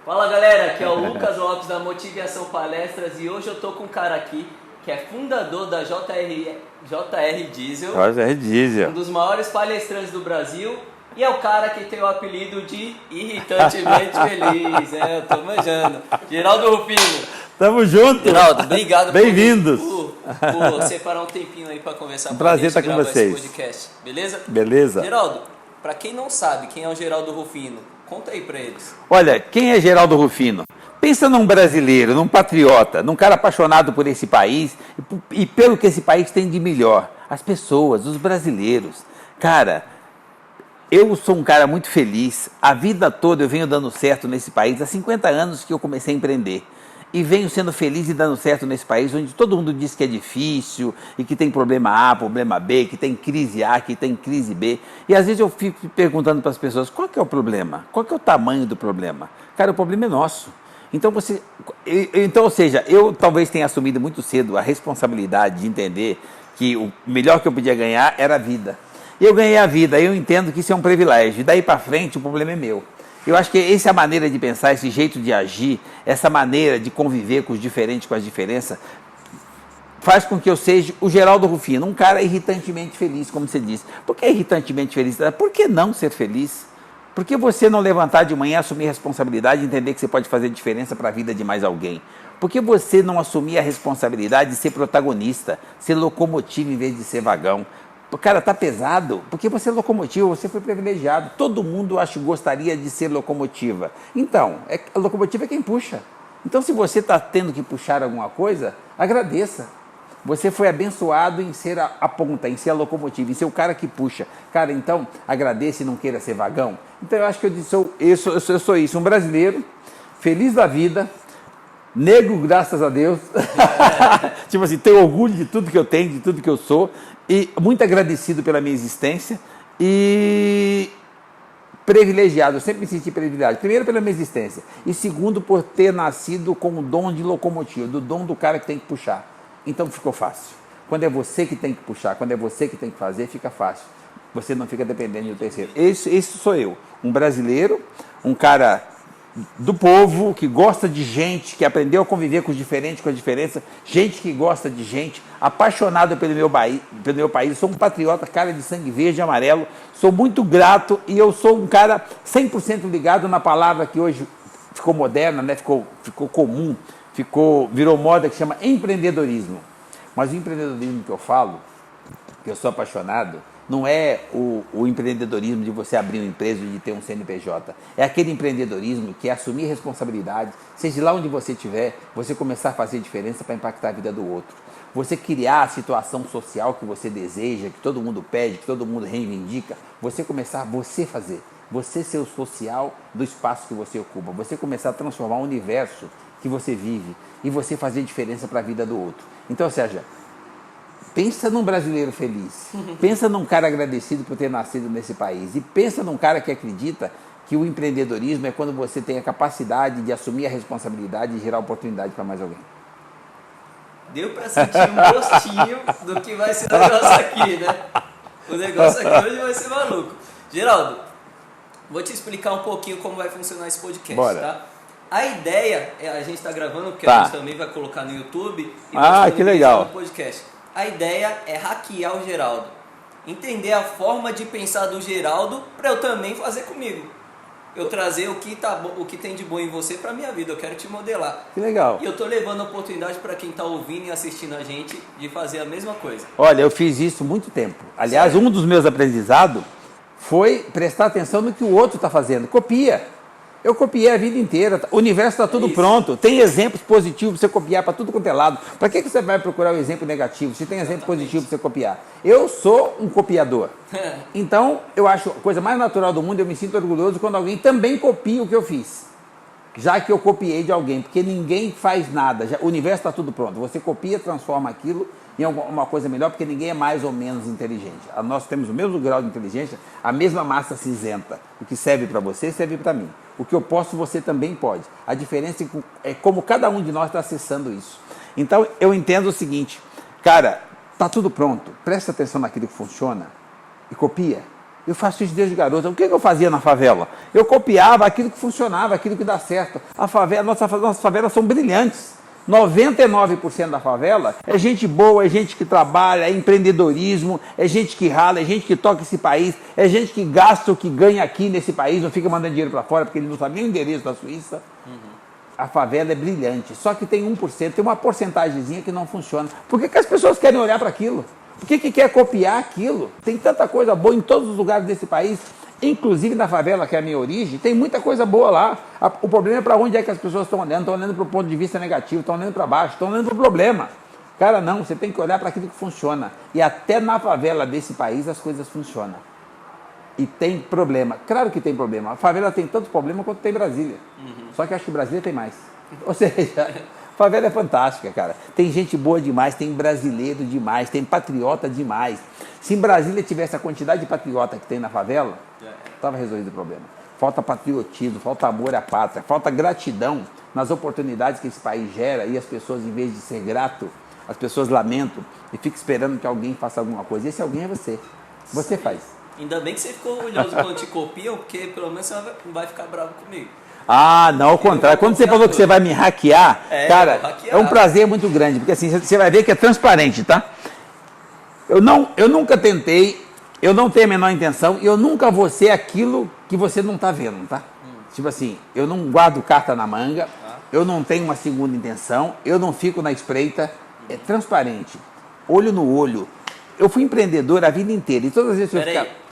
Fala galera, aqui é o Lucas Lopes da Motivação Palestras e hoje eu tô com um cara aqui que é fundador da JR Diesel, JR Diesel, um dos maiores palestrantes do Brasil e é o cara que tem o apelido de Irritantemente Feliz, eu tô manjando, Geraldo Rufino. Tamo junto! Geraldo, obrigado Bem-vindos! por separar um tempinho aí pra conversar com a prazer gente, estar com gravar vocês. esse podcast, beleza? Beleza. Geraldo, pra quem não sabe quem é o Geraldo Rufino, conta aí pra eles. Olha, quem é Geraldo Rufino? Pensa num brasileiro, num patriota, num cara apaixonado por esse país e pelo que esse país tem de melhor. As pessoas, os brasileiros. Cara, eu sou um cara muito feliz. A vida toda eu venho dando certo nesse país. Há 50 anos que eu comecei a empreender. E venho sendo feliz e dando certo nesse país, onde todo mundo diz que é difícil, e que tem problema A, problema B, que tem crise A, que tem crise B. E às vezes eu fico perguntando para as pessoas, qual que é o problema? Qual que é o tamanho do problema? Cara, o problema é nosso. Então, ou seja, eu talvez tenha assumido muito cedo a responsabilidade de entender que o melhor que eu podia ganhar era a vida. E eu ganhei a vida, eu entendo que isso é um privilégio. E daí para frente o problema é meu. Eu acho que essa é a maneira de pensar, esse jeito de agir, essa maneira de conviver com os diferentes, com as diferenças, faz com que eu seja o Geraldo Rufino, um cara irritantemente feliz, como você disse. Por que irritantemente feliz? Por que não ser feliz? Por que você não levantar de manhã, assumir a responsabilidade e entender que você pode fazer diferença para a vida de mais alguém? Por que você não assumir a responsabilidade de ser protagonista, ser locomotiva em vez de ser vagão? Cara, tá pesado, porque você é locomotiva, você foi privilegiado. Todo mundo, acho, gostaria de ser locomotiva. Então, a locomotiva é quem puxa. Então, se você está tendo que puxar alguma coisa, agradeça. Você foi abençoado em ser a ponta, em ser a locomotiva, em ser o cara que puxa. Cara, então, agradeça e não queira ser vagão. Então, eu acho que eu sou isso, um brasileiro, feliz da vida, negro, graças a Deus. Tipo assim, tenho orgulho de tudo que eu tenho, de tudo que eu sou. E muito agradecido pela minha existência e privilegiado, eu sempre me senti privilegiado. Primeiro pela minha existência e segundo por ter nascido com o dom de locomotiva, do dom do cara que tem que puxar. Então ficou fácil. Quando é você que tem que puxar, quando é você que tem que fazer, fica fácil. Você não fica dependendo do terceiro. Esse sou eu, um brasileiro, um cara do povo, que gosta de gente, que aprendeu a conviver com os diferentes, com a diferença, gente que gosta de gente, apaixonado pelo meu país, sou um patriota, cara de sangue verde e amarelo, sou muito grato e eu sou um cara 100% ligado na palavra que hoje ficou moderna, né? ficou comum, virou moda, que chama empreendedorismo. Mas o empreendedorismo que eu falo, que eu sou apaixonado, não é o empreendedorismo de você abrir uma empresa e de ter um CNPJ. É aquele empreendedorismo que é assumir responsabilidade, seja lá onde você estiver, você começar a fazer diferença para impactar a vida do outro. Você criar a situação social que você deseja, que todo mundo pede, que todo mundo reivindica, você começar a fazer. Você ser o social do espaço que você ocupa. Você começar a transformar o universo que você vive e você fazer diferença para a vida do outro. Então, ou seja, pensa num brasileiro feliz, pensa num cara agradecido por ter nascido nesse país e pensa num cara que acredita que o empreendedorismo é quando você tem a capacidade de assumir a responsabilidade e gerar oportunidade para mais alguém. Deu para sentir um gostinho do que vai ser o negócio aqui, né? O negócio aqui hoje vai ser maluco. Geraldo, vou te explicar um pouquinho como vai funcionar esse podcast, Bora. Tá? A ideia, a gente está gravando, porque a gente também vai colocar no YouTube e que legal. No podcast. A ideia é hackear o Geraldo. Entender a forma de pensar do Geraldo para eu também fazer comigo. Eu trazer o que tem de bom em você para minha vida. Eu quero te modelar. Que legal. E eu tô levando a oportunidade para quem está ouvindo e assistindo a gente de fazer a mesma coisa. Olha, eu fiz isso muito tempo. Aliás, um dos meus aprendizados foi prestar atenção no que o outro está fazendo. Copia. Eu copiei a vida inteira. O universo está tudo pronto. Tem exemplos positivos para você copiar para tudo quanto é lado. Para que você vai procurar o exemplo negativo se tem exemplo positivo para você copiar? Eu sou um copiador. Então, eu acho a coisa mais natural do mundo, eu me sinto orgulhoso quando alguém também copia o que eu fiz. Já que eu copiei de alguém, porque ninguém faz nada. O universo está tudo pronto. Você copia, transforma aquilo em uma coisa melhor, porque ninguém é mais ou menos inteligente. Nós temos o mesmo grau de inteligência, a mesma massa cinzenta. O que serve para você, serve para mim. O que eu posso, você também pode. A diferença é como cada um de nós está acessando isso. Então, eu entendo o seguinte, cara, está tudo pronto, presta atenção naquilo que funciona e copia. Eu faço isso desde garoto. O que eu fazia na favela? Eu copiava aquilo que funcionava, aquilo que dá certo. Nossas favelas são brilhantes. 99% da favela é gente boa, é gente que trabalha, é empreendedorismo, é gente que rala, é gente que toca esse país, é gente que gasta o que ganha aqui nesse país, não fica mandando dinheiro para fora porque ele não sabe nem o endereço da Suíça. A favela é brilhante, só que tem 1%, tem uma porcentagemzinha que não funciona. Por que as pessoas querem olhar para aquilo? Por que quer copiar aquilo? Tem tanta coisa boa em todos os lugares desse país, inclusive na favela, que é a minha origem, tem muita coisa boa lá. O problema é para onde é que as pessoas estão olhando. Estão olhando para o ponto de vista negativo, estão olhando para baixo, estão olhando para o problema. Cara, não, você tem que olhar para aquilo que funciona. E até na favela desse país as coisas funcionam. E tem problema. Claro que tem problema. A favela tem tanto problema quanto tem Brasília. Só que acho que Brasília tem mais. Ou seja, favela é fantástica, cara. Tem gente boa demais, tem brasileiro demais, tem patriota demais. Se em Brasília tivesse a quantidade de patriota que tem na favela, estava resolvido o problema. Falta patriotismo, falta amor à pátria, falta gratidão nas oportunidades que esse país gera e as pessoas, em vez de ser grato, as pessoas lamentam e ficam esperando que alguém faça alguma coisa. E esse alguém é você. Você faz. Ainda bem que você ficou orgulhoso quando te copiam, porque pelo menos você não vai ficar bravo comigo. Ah, não, ao contrário. Quando você falou que você vai me hackear, cara, hackear. é um prazer muito grande, porque assim, você vai ver que é transparente, tá? Eu nunca tentei, eu não tenho a menor intenção, e eu nunca vou ser aquilo que você não tá vendo, tá? Tipo assim, eu não guardo carta na manga, eu não tenho uma segunda intenção, eu não fico na espreita, é transparente, olho no olho. Eu fui empreendedor a vida inteira, e todas as vezes que eu ficava...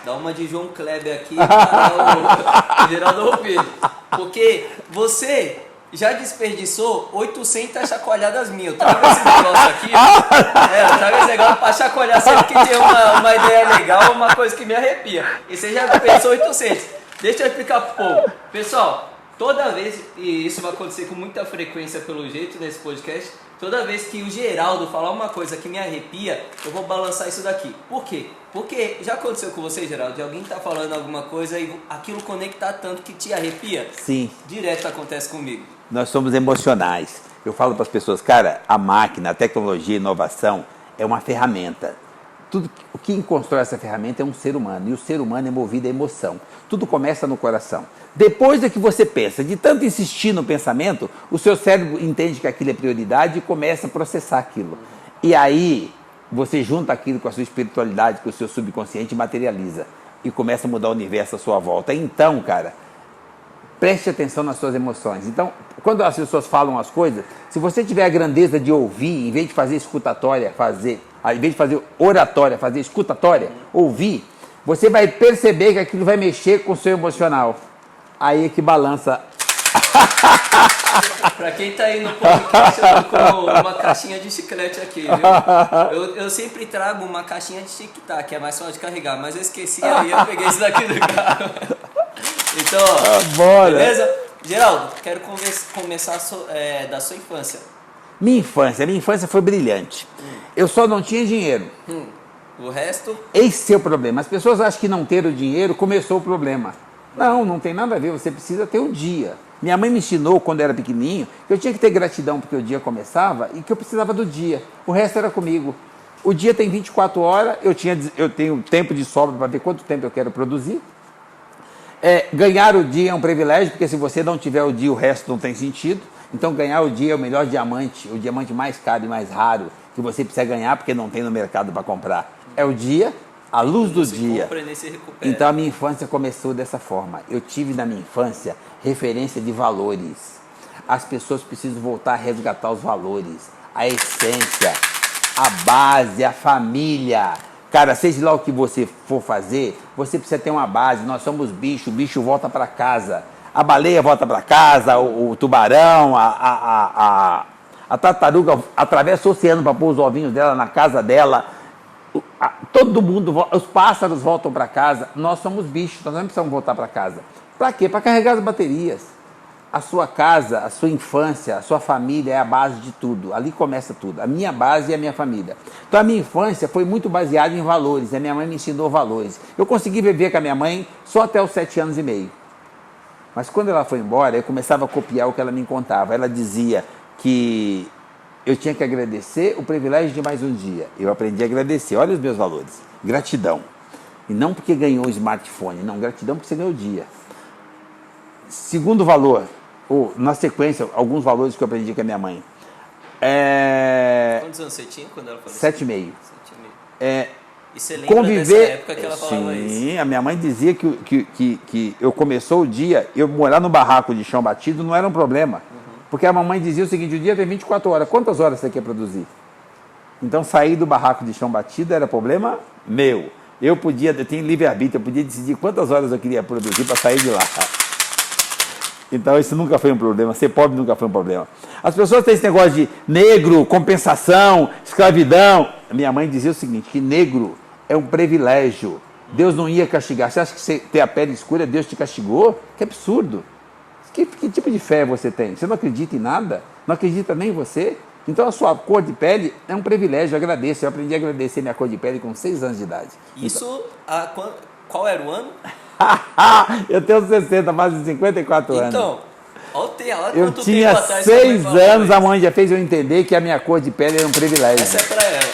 Dá uma de João Kleber aqui para o Geraldo Rufino. Porque você já desperdiçou 800 chacoalhadas minhas. Eu trago esse negócio aqui. Eu trago esse negócio para chacoalhar sempre que tem uma ideia legal, uma coisa que me arrepia. E você já pensou 800. Deixa eu explicar pro povo. Pessoal, toda vez, e isso vai acontecer com muita frequência pelo jeito nesse podcast, toda vez que o Geraldo falar uma coisa que me arrepia, eu vou balançar isso daqui. Por quê? Porque já aconteceu com você, Geraldo, de alguém tá falando alguma coisa e aquilo conectar tanto que te arrepia? Sim. Direto acontece comigo. Nós somos emocionais. Eu falo para as pessoas, cara, a máquina, a tecnologia, a inovação é uma ferramenta. O que constrói essa ferramenta é um ser humano, e o ser humano é movido à emoção. Tudo começa no coração. Depois é que você pensa, de tanto insistir no pensamento, o seu cérebro entende que aquilo é prioridade e começa a processar aquilo. E aí você junta aquilo com a sua espiritualidade, com o seu subconsciente e materializa. E começa a mudar o universo à sua volta. Então, cara, preste atenção nas suas emoções. Então, quando as pessoas falam as coisas, se você tiver a grandeza de ouvir, em vez de fazer escutatória, em vez de fazer oratória, fazer escutatória, ouvir, você vai perceber que aquilo vai mexer com o seu emocional. Aí é que balança. Pra quem tá aí no podcast, eu tô com uma caixinha de chiclete aqui, viu? Eu sempre trago uma caixinha de tic-tac, que é mais fácil de carregar, mas eu esqueci, aí eu peguei isso daqui do carro. Então, ó, bora. Beleza? Geraldo, quero começar da sua infância. Minha infância foi brilhante. Eu só não tinha dinheiro. O resto? Esse é o problema. As pessoas acham que não ter o dinheiro começou o problema. Não, não tem nada a ver. Você precisa ter o dia. Minha mãe me ensinou, quando eu era pequenininho, que eu tinha que ter gratidão porque o dia começava e que eu precisava do dia. O resto era comigo. O dia tem 24 horas, eu tenho tempo de sobra para ver quanto tempo eu quero produzir. Ganhar o dia é um privilégio, porque se você não tiver o dia, o resto não tem sentido. Então ganhar o dia é o melhor diamante, o diamante mais caro e mais raro que você precisa ganhar porque não tem no mercado para comprar. É o dia, a luz do dia. Então a minha infância começou dessa forma. Eu tive na minha infância referência de valores. As pessoas precisam voltar a resgatar os valores, a essência, a base, a família. Cara, seja lá o que você for fazer, você precisa ter uma base. Nós somos bicho, o bicho volta para casa. A baleia volta para casa, o tubarão, a tartaruga atravessa o oceano para pôr os ovinhos dela na casa dela. Todo mundo, os pássaros voltam para casa. Nós somos bichos, nós não precisamos voltar para casa. Para quê? Para carregar as baterias. A sua casa, a sua infância, a sua família é a base de tudo. Ali começa tudo. A minha base é a minha família. Então a minha infância foi muito baseada em valores. A minha mãe me ensinou valores. Eu consegui viver com a minha mãe só até os 7 anos e meio. Mas quando ela foi embora, eu começava a copiar o que ela me contava. Ela dizia que eu tinha que agradecer o privilégio de mais um dia. Eu aprendi a agradecer. Olha os meus valores. Gratidão. E não porque ganhou o smartphone, não, gratidão porque você ganhou o dia. Segundo valor, ou na sequência, alguns valores que eu aprendi com a minha mãe. Quantos anos você tinha quando ela falou? 7,5. E você lembra dessa época que ela falava isso? Sim, a minha mãe dizia que eu começou o dia, eu morar no barraco de chão batido não era um problema. Porque a mamãe dizia o seguinte, o dia tem 24 horas, quantas horas você quer produzir? Então sair do barraco de chão batido era problema meu. Eu tinha livre-arbítrio, eu podia decidir quantas horas eu queria produzir para sair de lá. Então isso nunca foi um problema, ser pobre nunca foi um problema. As pessoas têm esse negócio de negro, compensação, escravidão. A minha mãe dizia o seguinte, que negro é um privilégio. Deus não ia castigar. Você acha que você ter a pele escura, Deus te castigou? Que absurdo. Que tipo de fé você tem? Você não acredita em nada? Não acredita nem em você? Então a sua cor de pele é um privilégio, eu agradeço. Eu aprendi a agradecer minha cor de pele com 6 anos de idade. Isso, qual era o ano? Eu tenho 60, quase 54 anos. Então, olha eu quanto tinha tempo atrás 6 anos, a mãe já fez eu entender que a minha cor de pele era um privilégio. Essa é pra ela.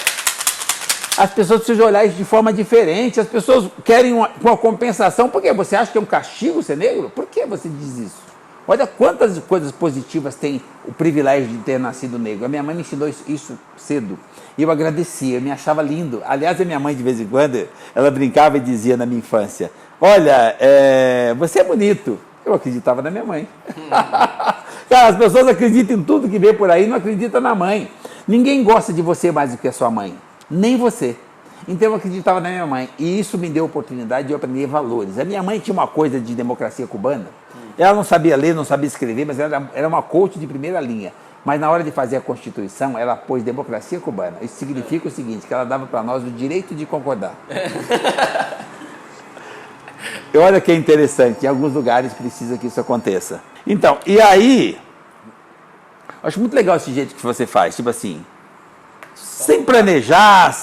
As pessoas precisam olhar isso de forma diferente. As pessoas querem uma compensação. Por quê? Você acha que é um castigo ser negro? Por que você diz isso? Olha quantas coisas positivas tem o privilégio de ter nascido negro. A minha mãe me ensinou isso cedo. E eu agradecia, eu me achava lindo. Aliás, a minha mãe, de vez em quando, ela brincava e dizia na minha infância, olha, você é bonito. Eu acreditava na minha mãe. Cara, as pessoas acreditam em tudo que vê por aí, não acreditam na mãe. Ninguém gosta de você mais do que a sua mãe. Nem você. Então eu acreditava na minha mãe. E isso me deu a oportunidade de eu aprender valores. A minha mãe tinha uma coisa de democracia cubana. Ela não sabia ler, não sabia escrever, mas ela era uma coach de primeira linha. Mas na hora de fazer a Constituição, ela pôs democracia cubana. Isso significa o seguinte, que ela dava para nós o direito de concordar. E olha que interessante, em alguns lugares precisa que isso aconteça. Então, e aí, acho muito legal esse jeito que você faz, tipo assim, sem planejar,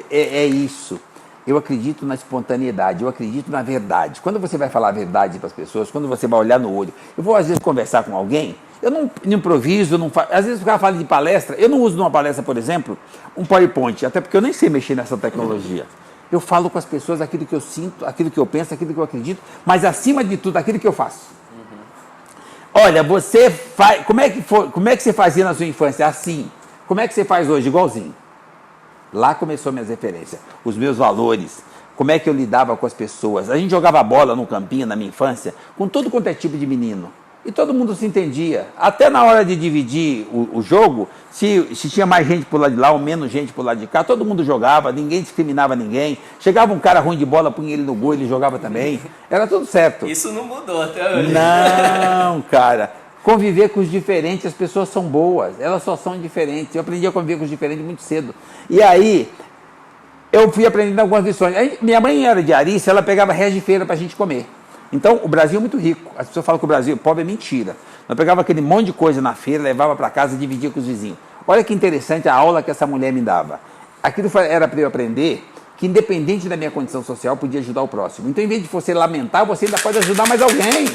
é isso. Eu acredito na espontaneidade, eu acredito na verdade. Quando você vai falar a verdade para as pessoas, quando você vai olhar no olho, eu vou às vezes conversar com alguém, eu não improviso, às vezes o cara fala de palestra, eu não uso numa palestra, por exemplo, um PowerPoint, até porque eu nem sei mexer nessa tecnologia. Eu falo com as pessoas aquilo que eu sinto, aquilo que eu penso, aquilo que eu acredito, mas acima de tudo, aquilo que eu faço. Olha, você faz. Como é que você fazia na sua infância? Assim. Como é que você faz hoje? Igualzinho. Lá começou minhas referências, os meus valores, como é que eu lidava com as pessoas. A gente jogava bola no campinho na minha infância, com todo quanto é tipo de menino. E todo mundo se entendia. Até na hora de dividir o jogo, se tinha mais gente por lado de lá ou menos gente por lado de cá, todo mundo jogava, ninguém discriminava ninguém. Chegava um cara ruim de bola, punha ele no gol, ele jogava também. Era tudo certo. Isso não mudou até hoje. Não, cara. Conviver com os diferentes, as pessoas são boas, elas só são diferentes. Eu aprendi a conviver com os diferentes muito cedo. E aí, eu fui aprendendo algumas lições. Minha mãe era diarista, ela pegava resto de feira pra gente comer. Então, o Brasil é muito rico. As pessoas falam que o Brasil é pobre, é mentira. Nós pegava aquele monte de coisa na feira, levava para casa e dividia com os vizinhos. Olha que interessante a aula que essa mulher me dava. Aquilo era para eu aprender que, independente da minha condição social, podia ajudar o próximo. Então, em vez de você lamentar, você ainda pode ajudar mais alguém.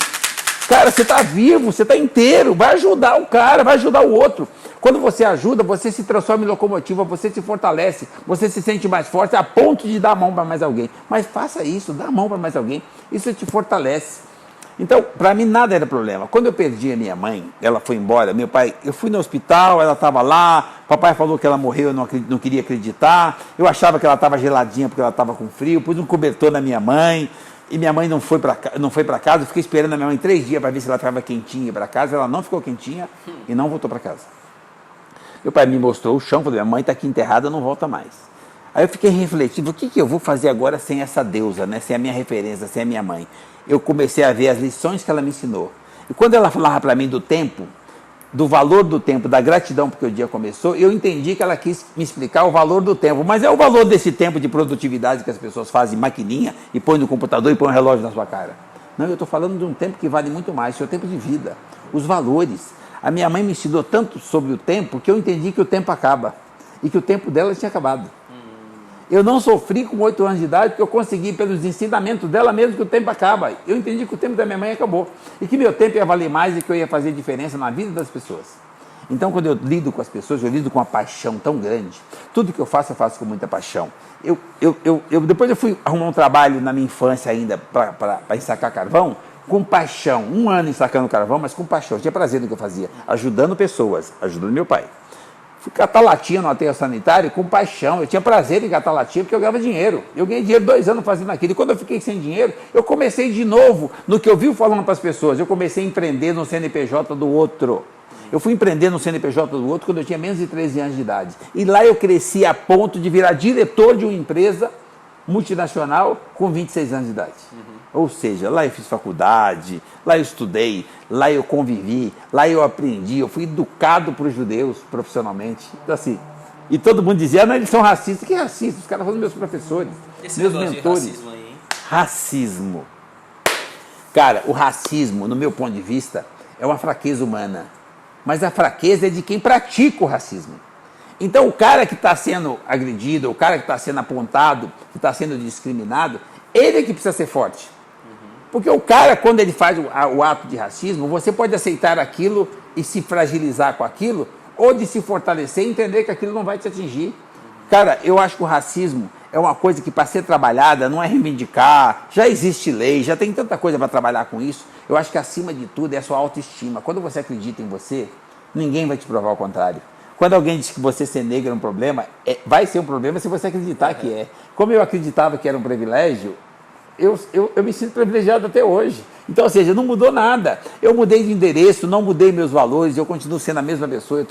Cara, você está vivo, você está inteiro, vai ajudar o cara, vai ajudar o outro. Quando você ajuda, você se transforma em locomotiva, você se fortalece, você se sente mais forte a ponto de dar a mão para mais alguém. Mas faça isso, dá a mão para mais alguém, isso te fortalece. Então, para mim nada era problema. Quando eu perdi a minha mãe, ela foi embora, meu pai, eu fui no hospital, ela estava lá, papai falou que ela morreu, eu não queria acreditar, eu achava que ela estava geladinha porque ela estava com frio, pus um cobertor na minha mãe. E minha mãe não foi para casa, eu fiquei esperando a minha mãe 3 dias para ver se ela estava quentinha para casa, ela não ficou quentinha e não voltou para casa. Meu pai me mostrou o chão, falou, minha mãe está aqui enterrada, não volta mais. Aí eu fiquei refletindo, o que eu vou fazer agora sem essa deusa, né? Sem a minha referência, sem a minha mãe? Eu comecei a ver as lições que ela me ensinou. E quando ela falava para mim do tempo, do valor do tempo, da gratidão porque o dia começou, eu entendi que ela quis me explicar o valor do tempo. Mas é o valor desse tempo de produtividade que as pessoas fazem maquininha e põem no computador e põem um relógio na sua cara. Não, eu estou falando de um tempo que vale muito mais, o seu tempo de vida, os valores. A minha mãe me ensinou tanto sobre o tempo que eu entendi que o tempo acaba e que o tempo dela tinha acabado. Eu não sofri com 8 anos de idade porque eu consegui, pelos ensinamentos dela mesmo, que o tempo acaba. Eu entendi que o tempo da minha mãe acabou e que meu tempo ia valer mais e que eu ia fazer diferença na vida das pessoas. Então, quando eu lido com as pessoas, eu lido com uma paixão tão grande. Tudo que eu faço com muita paixão. Depois eu fui arrumar um trabalho na minha infância ainda para ensacar carvão, com paixão. 1 ano ensacando carvão, mas com paixão. Eu tinha prazer no que eu fazia, ajudando pessoas, ajudando meu pai. Fui catar latinha no aterro sanitário com paixão. Eu tinha prazer em catar latinha porque eu ganhava dinheiro. Eu ganhei dinheiro 2 anos fazendo aquilo. E quando eu fiquei sem dinheiro, eu comecei de novo no que eu vi falando para as pessoas. Eu comecei a empreender no CNPJ do outro. Eu fui empreender no CNPJ do outro quando eu tinha menos de 13 anos de idade. E lá eu cresci a ponto de virar diretor de uma empresa multinacional com 26 anos de idade. Ou seja, lá eu fiz faculdade, lá eu estudei, lá eu convivi, lá eu aprendi, eu fui educado por judeus profissionalmente. Então, assim, e todo mundo dizia, não, eles são racistas. Que racistas? Os caras foram meus professores, meus mentores. De racismo aí, hein? Racismo. Cara, o racismo, no meu ponto de vista, é uma fraqueza humana. Mas a fraqueza é de quem pratica o racismo. Então, o cara que está sendo agredido, o cara que está sendo apontado, que está sendo discriminado, ele é que precisa ser forte. Porque o cara, quando ele faz o ato de racismo, você pode aceitar aquilo e se fragilizar com aquilo, ou de se fortalecer e entender que aquilo não vai te atingir. Cara, eu acho que o racismo é uma coisa que, para ser trabalhada, não é reivindicar, já existe lei, já tem tanta coisa para trabalhar com isso. Eu acho que, acima de tudo, é a sua autoestima. Quando você acredita em você, ninguém vai te provar o contrário. Quando alguém diz que você ser negro é um problema, vai ser um problema se você acreditar que é. Como eu acreditava que era um privilégio, eu me sinto privilegiado até hoje. Então, ou seja, não mudou nada. Eu mudei de endereço, não mudei meus valores, eu continuo sendo a mesma pessoa, eu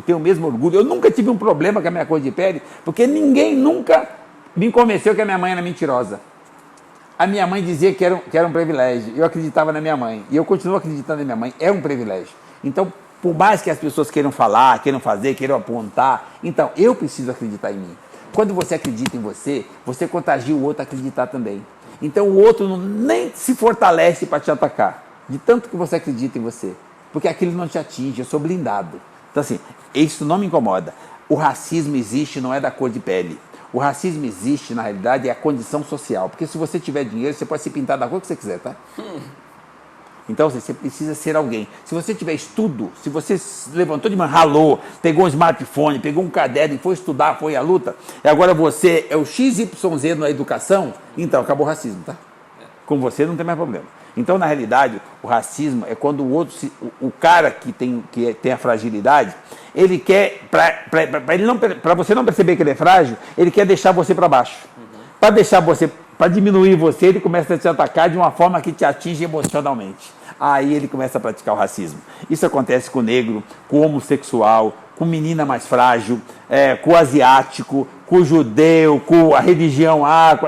tenho o mesmo orgulho. Eu nunca tive um problema com a minha cor de pele, porque ninguém nunca me convenceu que a minha mãe era mentirosa. A minha mãe dizia que era um privilégio. Eu acreditava na minha mãe. E eu continuo acreditando na minha mãe. É um privilégio. Então, por mais que as pessoas queiram falar, queiram fazer, queiram apontar, então, eu preciso acreditar em mim. Quando você acredita em você, você contagia o outro a acreditar também. Então, o outro nem se fortalece para te atacar, de tanto que você acredita em você. Porque aquilo não te atinge, eu sou blindado. Então, assim, isso não me incomoda. O racismo existe, não é da cor de pele. O racismo existe, na realidade, é a condição social. Porque se você tiver dinheiro, você pode se pintar da cor que você quiser, tá? Então, você precisa ser alguém. Se você tiver estudo, se você se levantou de manhã, ralou, pegou um smartphone, pegou um caderno e foi estudar, foi à luta, e agora você é o XYZ na educação, então acabou o racismo, tá? Com você não tem mais problema. Então, na realidade, o racismo é quando o outro, o cara que tem a fragilidade, ele quer, para você não perceber que ele é frágil, ele quer deixar você para baixo. Para diminuir você, ele começa a te atacar de uma forma que te atinge emocionalmente. Aí ele começa a praticar o racismo. Isso acontece com o negro, com o homossexual, com menina mais frágil, com o asiático, com o judeu, com a religião A,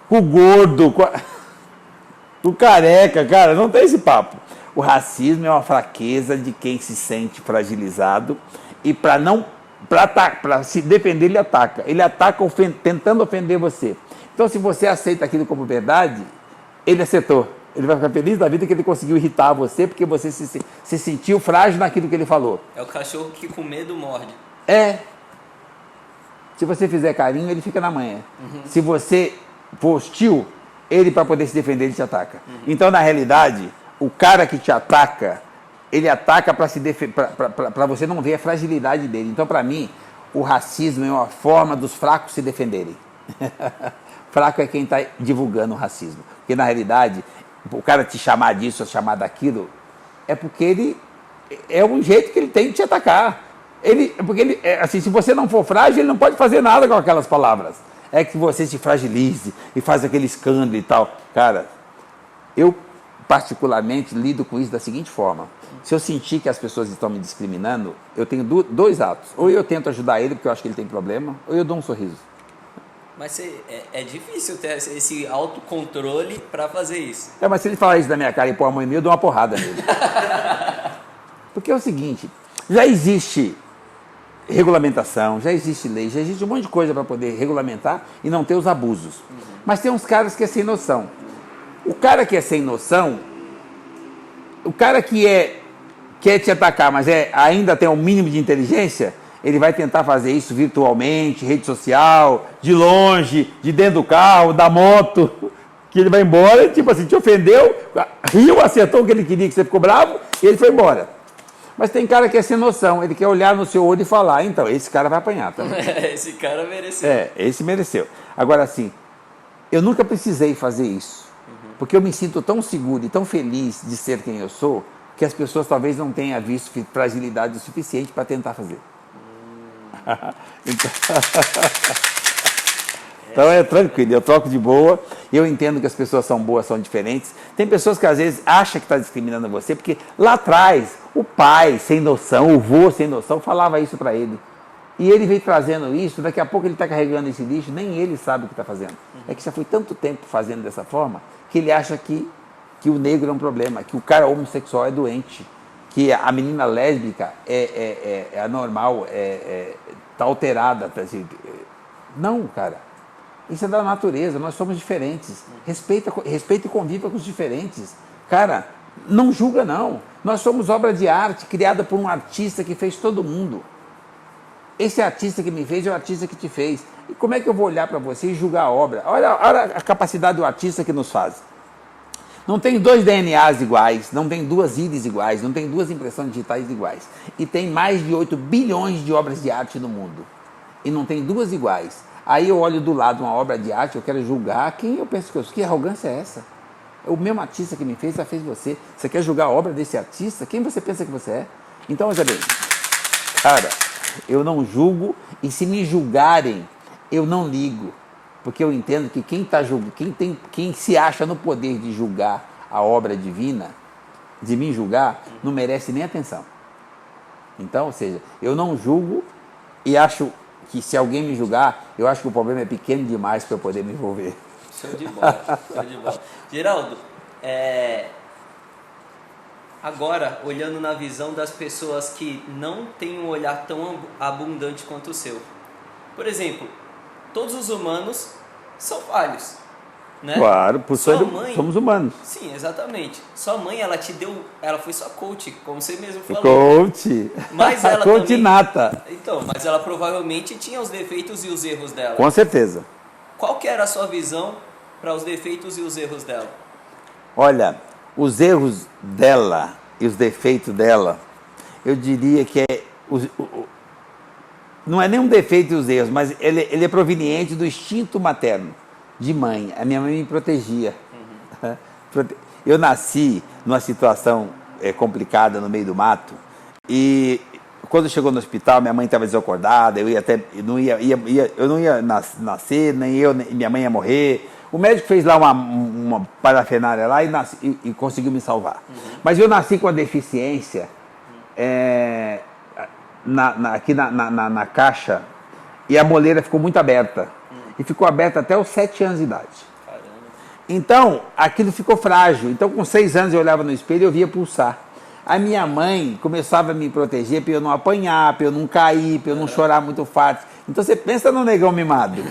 com o gordo, com o careca, cara, não tem esse papo. O racismo é uma fraqueza de quem se sente fragilizado e para se defender, ele ataca. Ele ataca tentando ofender você. Então, se você aceita aquilo como verdade, ele acertou. Ele vai ficar feliz da vida que ele conseguiu irritar você, porque você se sentiu frágil naquilo que ele falou. É o cachorro que com medo morde. Se você fizer carinho, ele fica na manha. Se você for hostil, ele, para poder se defender, ele te ataca. Então, na realidade, o cara que te ataca, ele ataca para você não ver a fragilidade dele. Então, para mim, o racismo é uma forma dos fracos se defenderem. Fraco é quem está divulgando o racismo. Porque, na realidade, o cara te chamar disso ou chamar daquilo, é porque ele é um jeito que ele tem de te atacar. Assim, se você não for frágil, ele não pode fazer nada com aquelas palavras. É que você se fragilize e faz aquele escândalo e tal. Cara, eu particularmente lido com isso da seguinte forma. Se eu sentir que as pessoas estão me discriminando, eu tenho dois atos. Ou eu tento ajudar ele, porque eu acho que ele tem problema, ou eu dou um sorriso. Mas é difícil ter esse autocontrole para fazer isso. Mas se ele falar isso da minha cara e pôr a mão em mim, eu dou uma porrada nele. Porque é o seguinte, já existe regulamentação, já existe lei, já existe um monte de coisa para poder regulamentar e não ter os abusos. Mas tem uns caras que é sem noção. O cara que é sem noção, o cara que quer te atacar, mas ainda tem um mínimo de inteligência, ele vai tentar fazer isso virtualmente, rede social, de longe, de dentro do carro, da moto, que ele vai embora, tipo assim, te ofendeu, riu, acertou o que ele queria, que você ficou bravo, e ele foi embora. Mas tem cara que é sem noção, ele quer olhar no seu olho e falar, então, esse cara vai apanhar também. Esse cara mereceu. Esse mereceu. Agora, assim, eu nunca precisei fazer isso, porque eu me sinto tão seguro e tão feliz de ser quem eu sou, que as pessoas talvez não tenham visto fragilidade o suficiente para tentar fazer. Então é tranquilo, eu troco de boa, eu entendo que as pessoas são boas, são diferentes. Tem pessoas que às vezes acham que está discriminando você, porque lá atrás o pai sem noção, o vô sem noção falava isso para ele. E ele veio trazendo isso, daqui a pouco ele está carregando esse lixo, nem ele sabe o que está fazendo. É que já foi tanto tempo fazendo dessa forma, que ele acha que o negro é um problema, que o cara homossexual é doente, que a menina lésbica é anormal, está alterada. Tá assim. Não, cara. Isso é da natureza, nós somos diferentes. Respeita e conviva com os diferentes. Cara, não julga não. Nós somos obra de arte criada por um artista que fez todo mundo. Esse artista que me fez é o artista que te fez. E como é que eu vou olhar para você e julgar a obra? Olha a capacidade do artista que nos faz. Não tem 2 DNAs iguais, não tem 2 íris iguais, não tem 2 impressões digitais iguais. E tem mais de 8 bilhões de obras de arte no mundo. E não tem 2 iguais. Aí eu olho do lado uma obra de arte, eu quero julgar quem eu penso que eu sou. Que arrogância é essa? O mesmo artista que me fez, já fez você. Você quer julgar a obra desse artista? Quem você pensa que você é? Então, veja bem, cara, eu não julgo e se me julgarem, eu não ligo. Porque eu entendo que quem se acha no poder de julgar a obra divina, de me julgar, não merece nem atenção. Então, ou seja, eu não julgo e acho que se alguém me julgar, eu acho que o problema é pequeno demais para eu poder me envolver. Show de bola, show de bola. Geraldo, agora, olhando na visão das pessoas que não têm um olhar tão abundante quanto o seu. Por exemplo, todos os humanos são falhos, né? Claro, por somos humanos. Sim, exatamente. Sua mãe, ela foi sua coach, como você mesmo falou. Coach. Mas ela coach também, nata. Então, mas ela provavelmente tinha os defeitos e os erros dela. Com certeza. Qual que era a sua visão para os defeitos e os erros dela? Olha, os erros dela e os defeitos dela, eu diria que não é nem um defeito e os erros, mas ele é proveniente do instinto materno, de mãe. A minha mãe me protegia. Eu nasci numa situação complicada no meio do mato e quando chegou no hospital, minha mãe estava desacordada, eu não ia nascer, nem minha mãe ia morrer. O médico fez lá uma parafernália lá e conseguiu me salvar. Mas eu nasci com a deficiência aqui na caixa e a moleira ficou muito aberta. E ficou aberta até os 7 anos de idade. Caramba. Então, aquilo ficou frágil. Então, com 6 anos eu olhava no espelho e eu via pulsar. A minha mãe começava a me proteger para eu não apanhar, para eu não cair, para eu não chorar muito forte. Então, você pensa no negão mimado.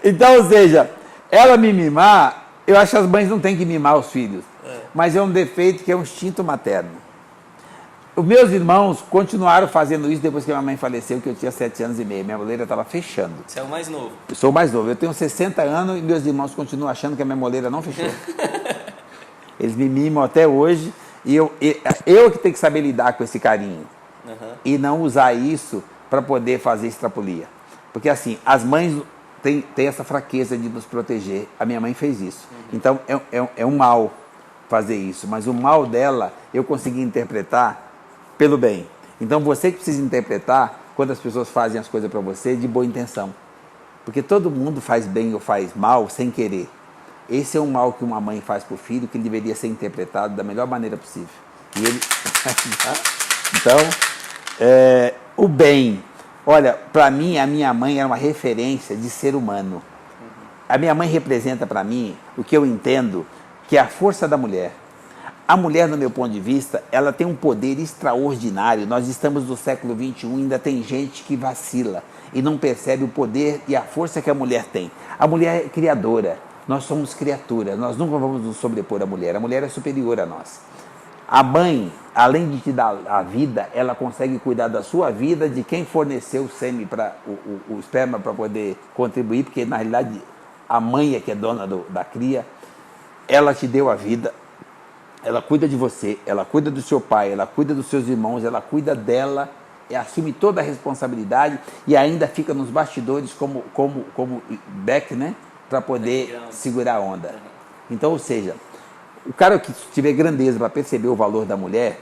Então, ou seja, ela me mimar, eu acho que as mães não têm que mimar os filhos. Mas é um defeito que é um instinto materno. Os meus irmãos continuaram fazendo isso depois que minha mãe faleceu, que eu tinha 7 anos e meio. Minha moleira estava fechando. Você é o mais novo? Eu sou o mais novo. Eu tenho 60 anos e meus irmãos continuam achando que a minha moleira não fechou. Eles me mimam até hoje e eu que tenho que saber lidar com esse carinho. E não usar isso para poder fazer extrapolia. Porque assim, as mães têm essa fraqueza de nos proteger. A minha mãe fez isso. Então é um mal fazer isso. Mas o mal dela eu consegui interpretar pelo bem. Então você que precisa interpretar quando as pessoas fazem as coisas para você de boa intenção. Porque todo mundo faz bem ou faz mal sem querer. Esse é um mal que uma mãe faz para o filho que ele deveria ser interpretado da melhor maneira possível. E ele... Então, o bem. Olha, para mim, a minha mãe era uma referência de ser humano. A minha mãe representa para mim o que eu entendo que é a força da mulher. A mulher, no meu ponto de vista, ela tem um poder extraordinário. Nós estamos no século XXI, ainda tem gente que vacila e não percebe o poder e a força que a mulher tem. A mulher é criadora. Nós somos criaturas, nós nunca vamos nos sobrepor à mulher. A mulher é superior a nós. A mãe, além de te dar a vida, ela consegue cuidar da sua vida, de quem forneceu o sêmen, o esperma para poder contribuir, porque na realidade a mãe é que é dona da cria. Ela te deu a vida, ela cuida de você, ela cuida do seu pai, ela cuida dos seus irmãos, ela cuida dela, assume toda a responsabilidade e ainda fica nos bastidores como back, né? Para poder segurar a onda. Então, ou seja, o cara que tiver grandeza para perceber o valor da mulher,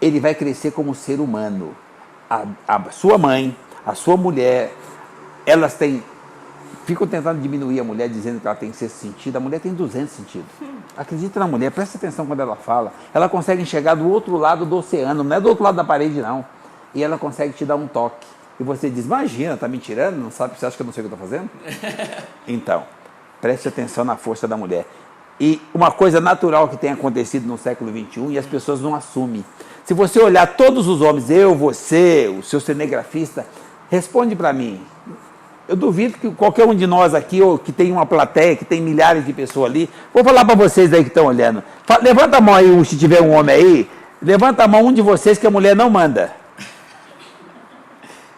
ele vai crescer como ser humano. A sua mãe, a sua mulher, elas ficam tentando diminuir a mulher, dizendo que ela tem sexto sentido. A mulher tem 200 sentidos. Acredita na mulher, presta atenção quando ela fala. Ela consegue enxergar do outro lado do oceano, não é do outro lado da parede, não. E ela consegue te dar um toque. E você diz, imagina, tá me tirando? Não sabe, você acha que eu não sei o que eu estou fazendo? Então, preste atenção na força da mulher. E uma coisa natural que tem acontecido no século XXI e as pessoas não assumem. Se você olhar todos os homens, eu, você, o seu cinegrafista, responde para mim. Eu duvido que qualquer um de nós aqui, ou que tem uma plateia, que tem milhares de pessoas ali, vou falar para vocês aí que estão olhando. Levanta a mão aí, se tiver um homem aí, levanta a mão um de vocês que a mulher não manda.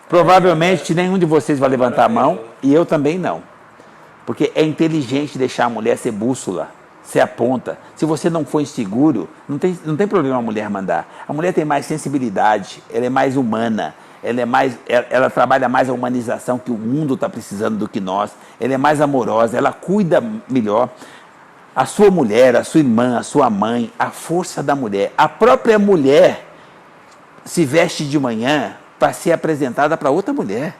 Provavelmente nenhum de vocês vai levantar a mão, e eu também não. Porque é inteligente deixar a mulher ser bússola, ser a ponta. Se você não for inseguro, não tem problema a mulher mandar. A mulher tem mais sensibilidade, ela é mais humana, ela trabalha mais a humanização que o mundo está precisando do que nós, ela é mais amorosa, ela cuida melhor. A sua mulher, a sua irmã, a sua mãe, a força da mulher. A própria mulher se veste de manhã para ser apresentada para outra mulher.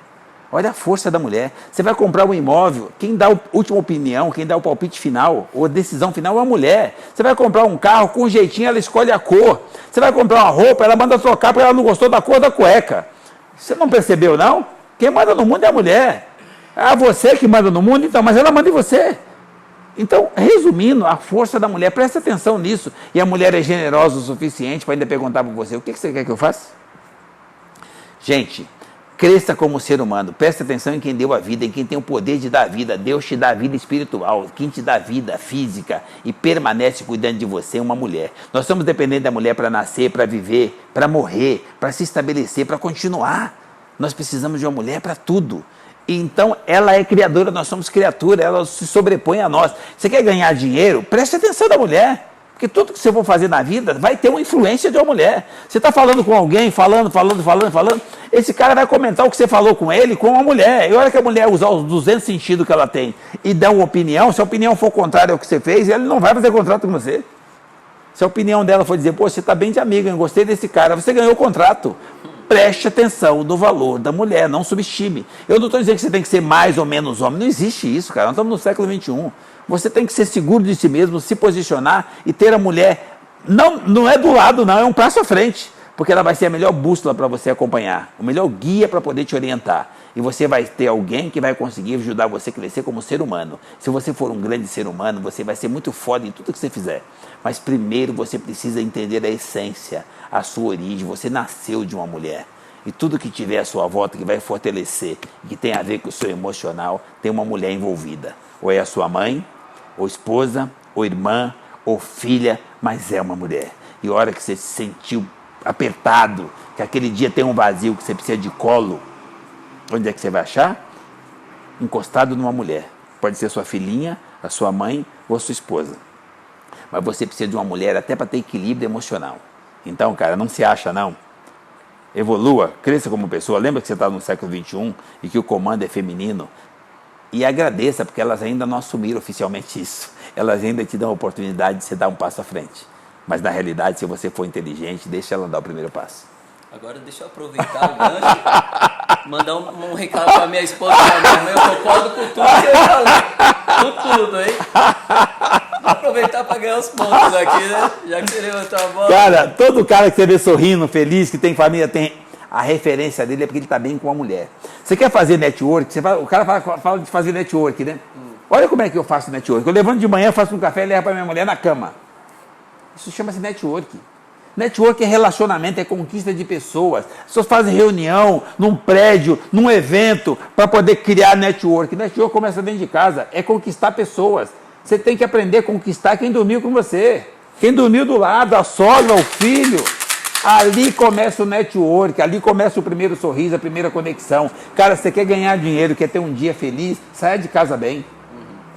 Olha a força da mulher. Você vai comprar um imóvel, quem dá a última opinião, quem dá o palpite final, ou a decisão final é a mulher. Você vai comprar um carro, com um jeitinho ela escolhe a cor. Você vai comprar uma roupa, ela manda trocar porque ela não gostou da cor da cueca. Você não percebeu, não? Quem manda no mundo é a mulher. Ah, você que manda no mundo, então, mas ela manda em você. Então, resumindo, a força da mulher, presta atenção nisso. E a mulher é generosa o suficiente para ainda perguntar para você, o que você quer que eu faça? Gente, cresça como ser humano, presta atenção em quem deu a vida, em quem tem o poder de dar a vida. Deus te dá a vida espiritual, quem te dá a vida física e permanece cuidando de você é uma mulher. Nós estamos dependendo da mulher para nascer, para viver, para morrer, para se estabelecer, para continuar. Nós precisamos de uma mulher para tudo. Então, ela é criadora, nós somos criatura, ela se sobrepõe a nós. Você quer ganhar dinheiro? Preste atenção da mulher. Porque tudo que você for fazer na vida vai ter uma influência de uma mulher. Você está falando com alguém, falando, esse cara vai comentar o que você falou com ele, com uma mulher. E a hora que a mulher usar os 200 sentidos que ela tem e der uma opinião, se a opinião for contrária ao que você fez, ele não vai fazer contrato com você. Se a opinião dela for dizer, pô, você está bem de amiga, eu gostei desse cara, você ganhou o contrato. Preste atenção no valor da mulher, não subestime. Eu não estou dizendo que você tem que ser mais ou menos homem, não existe isso, cara, nós estamos no século XXI. Você tem que ser seguro de si mesmo, se posicionar e ter a mulher, não é do lado não, é um passo à frente, porque ela vai ser a melhor bússola para você acompanhar, o melhor guia para poder te orientar. E você vai ter alguém que vai conseguir ajudar você a crescer como ser humano. Se você for um grande ser humano, você vai ser muito foda em tudo que você fizer. Mas primeiro você precisa entender a essência, a sua origem. Você nasceu de uma mulher. E tudo que tiver à sua volta, que vai fortalecer, que tem a ver com o seu emocional, tem uma mulher envolvida. Ou é a sua mãe, ou esposa, ou irmã, ou filha, mas é uma mulher. E a hora que você se sentiu apertado, que aquele dia tem um vazio, que você precisa de colo, onde é que você vai achar? Encostado numa mulher. Pode ser sua filhinha, a sua mãe ou a sua esposa. Mas você precisa de uma mulher até para ter equilíbrio emocional. Então, cara, não se acha, não. Evolua, cresça como pessoa. Lembra que você está no século XXI e que o comando é feminino? E agradeça, porque elas ainda não assumiram oficialmente isso. Elas ainda te dão a oportunidade de você dar um passo à frente. Mas, na realidade, se você for inteligente, deixa ela dar o primeiro passo. Agora deixa eu aproveitar o gancho, mandar um recado para minha esposa e para minha mãe. Eu concordo com tudo que eu falei. Com tudo, hein? Vou aproveitar para ganhar os pontos aqui, né? Já que você levantou a bola. Cara, todo cara que você vê sorrindo, feliz, que tem família, tem a referência dele é porque ele está bem com a mulher. Você quer fazer network? O cara fala de fazer network, né? Olha como é que eu faço network. Eu levanto de manhã, faço um café e levo para minha mulher na cama. Isso chama-se network. Network é relacionamento, é conquista de pessoas. As pessoas fazem reunião num prédio, num evento, para poder criar network. Network começa dentro de casa, é conquistar pessoas. Você tem que aprender a conquistar quem dormiu com você. Quem dormiu do lado, a sogra, o filho. Ali começa o network, ali começa o primeiro sorriso, a primeira conexão. Cara, você quer ganhar dinheiro, quer ter um dia feliz, saia de casa bem.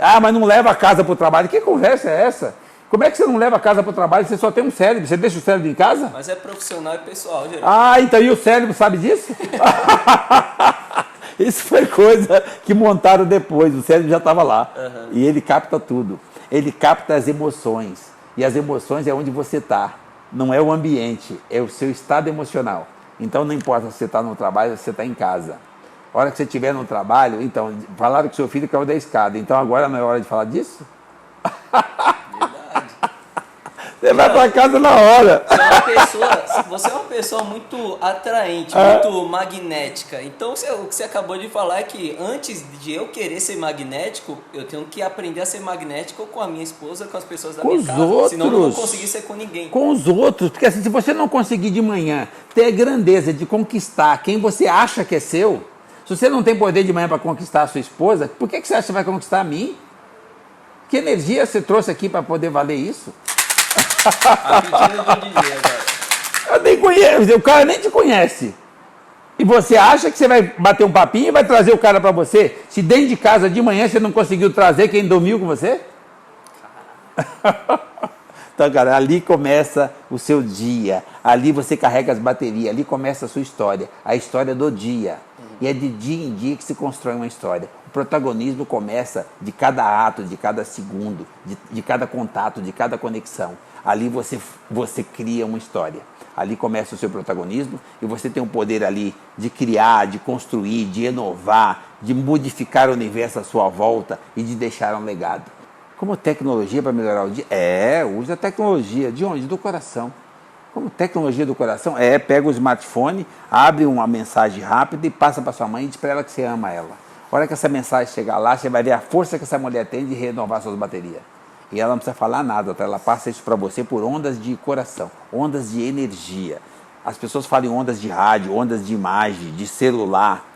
Ah, mas não leva a casa para o trabalho. Que conversa é essa? Como é que você não leva a casa para o trabalho? Você só tem um cérebro. Você deixa o cérebro em casa? Mas é profissional e pessoal, Geraldo. Ah, então e o cérebro sabe disso? Isso foi coisa que montaram depois. O cérebro já estava lá. Uhum. E ele capta tudo. Ele capta as emoções. E as emoções é onde você está. Não é o ambiente, é o seu estado emocional. Então não importa se você está no trabalho ou se você está em casa. A hora que você estiver no trabalho, então, falaram que seu filho caiu da escada. Então agora não é hora de falar disso? Verdade. Você vai para casa na hora. Você é uma pessoa muito atraente, muito magnética. Então o que você acabou de falar é que antes de eu querer ser magnético, eu tenho que aprender a ser magnético com a minha esposa, com as pessoas da minha casa. Outros. Senão eu não vou conseguir ser com ninguém. Com os outros. Porque assim, se você não conseguir de manhã ter a grandeza de conquistar quem você acha que é seu, se você não tem poder de manhã para conquistar a sua esposa, por que você acha que vai conquistar a mim? Que energia você trouxe aqui para poder valer isso? Eu nem conheço, o cara nem te conhece. E você acha que você vai bater um papinho e vai trazer o cara para você? Se dentro de casa de manhã você não conseguiu trazer quem dormiu com você? Então, cara, ali começa o seu dia. Ali você carrega as baterias. Ali começa a sua história. A história do dia. E é de dia em dia que se constrói uma história. O protagonismo começa de cada ato, de cada segundo, de cada contato, de cada conexão. Ali você cria uma história. Ali começa o seu protagonismo e você tem o poder ali de criar, de construir, de inovar, de modificar o universo à sua volta e de deixar um legado. Como tecnologia para melhorar o dia? Usa a tecnologia. De onde? Do coração. Como tecnologia do coração? Pega o smartphone, abre uma mensagem rápida e passa para sua mãe e diz para ela que você ama ela. A hora que essa mensagem chegar lá, você vai ver a força que essa mulher tem de renovar suas baterias. E ela não precisa falar nada, tá? Ela passa isso para você por ondas de coração, ondas de energia. As pessoas falam em ondas de rádio, ondas de imagem, de celular.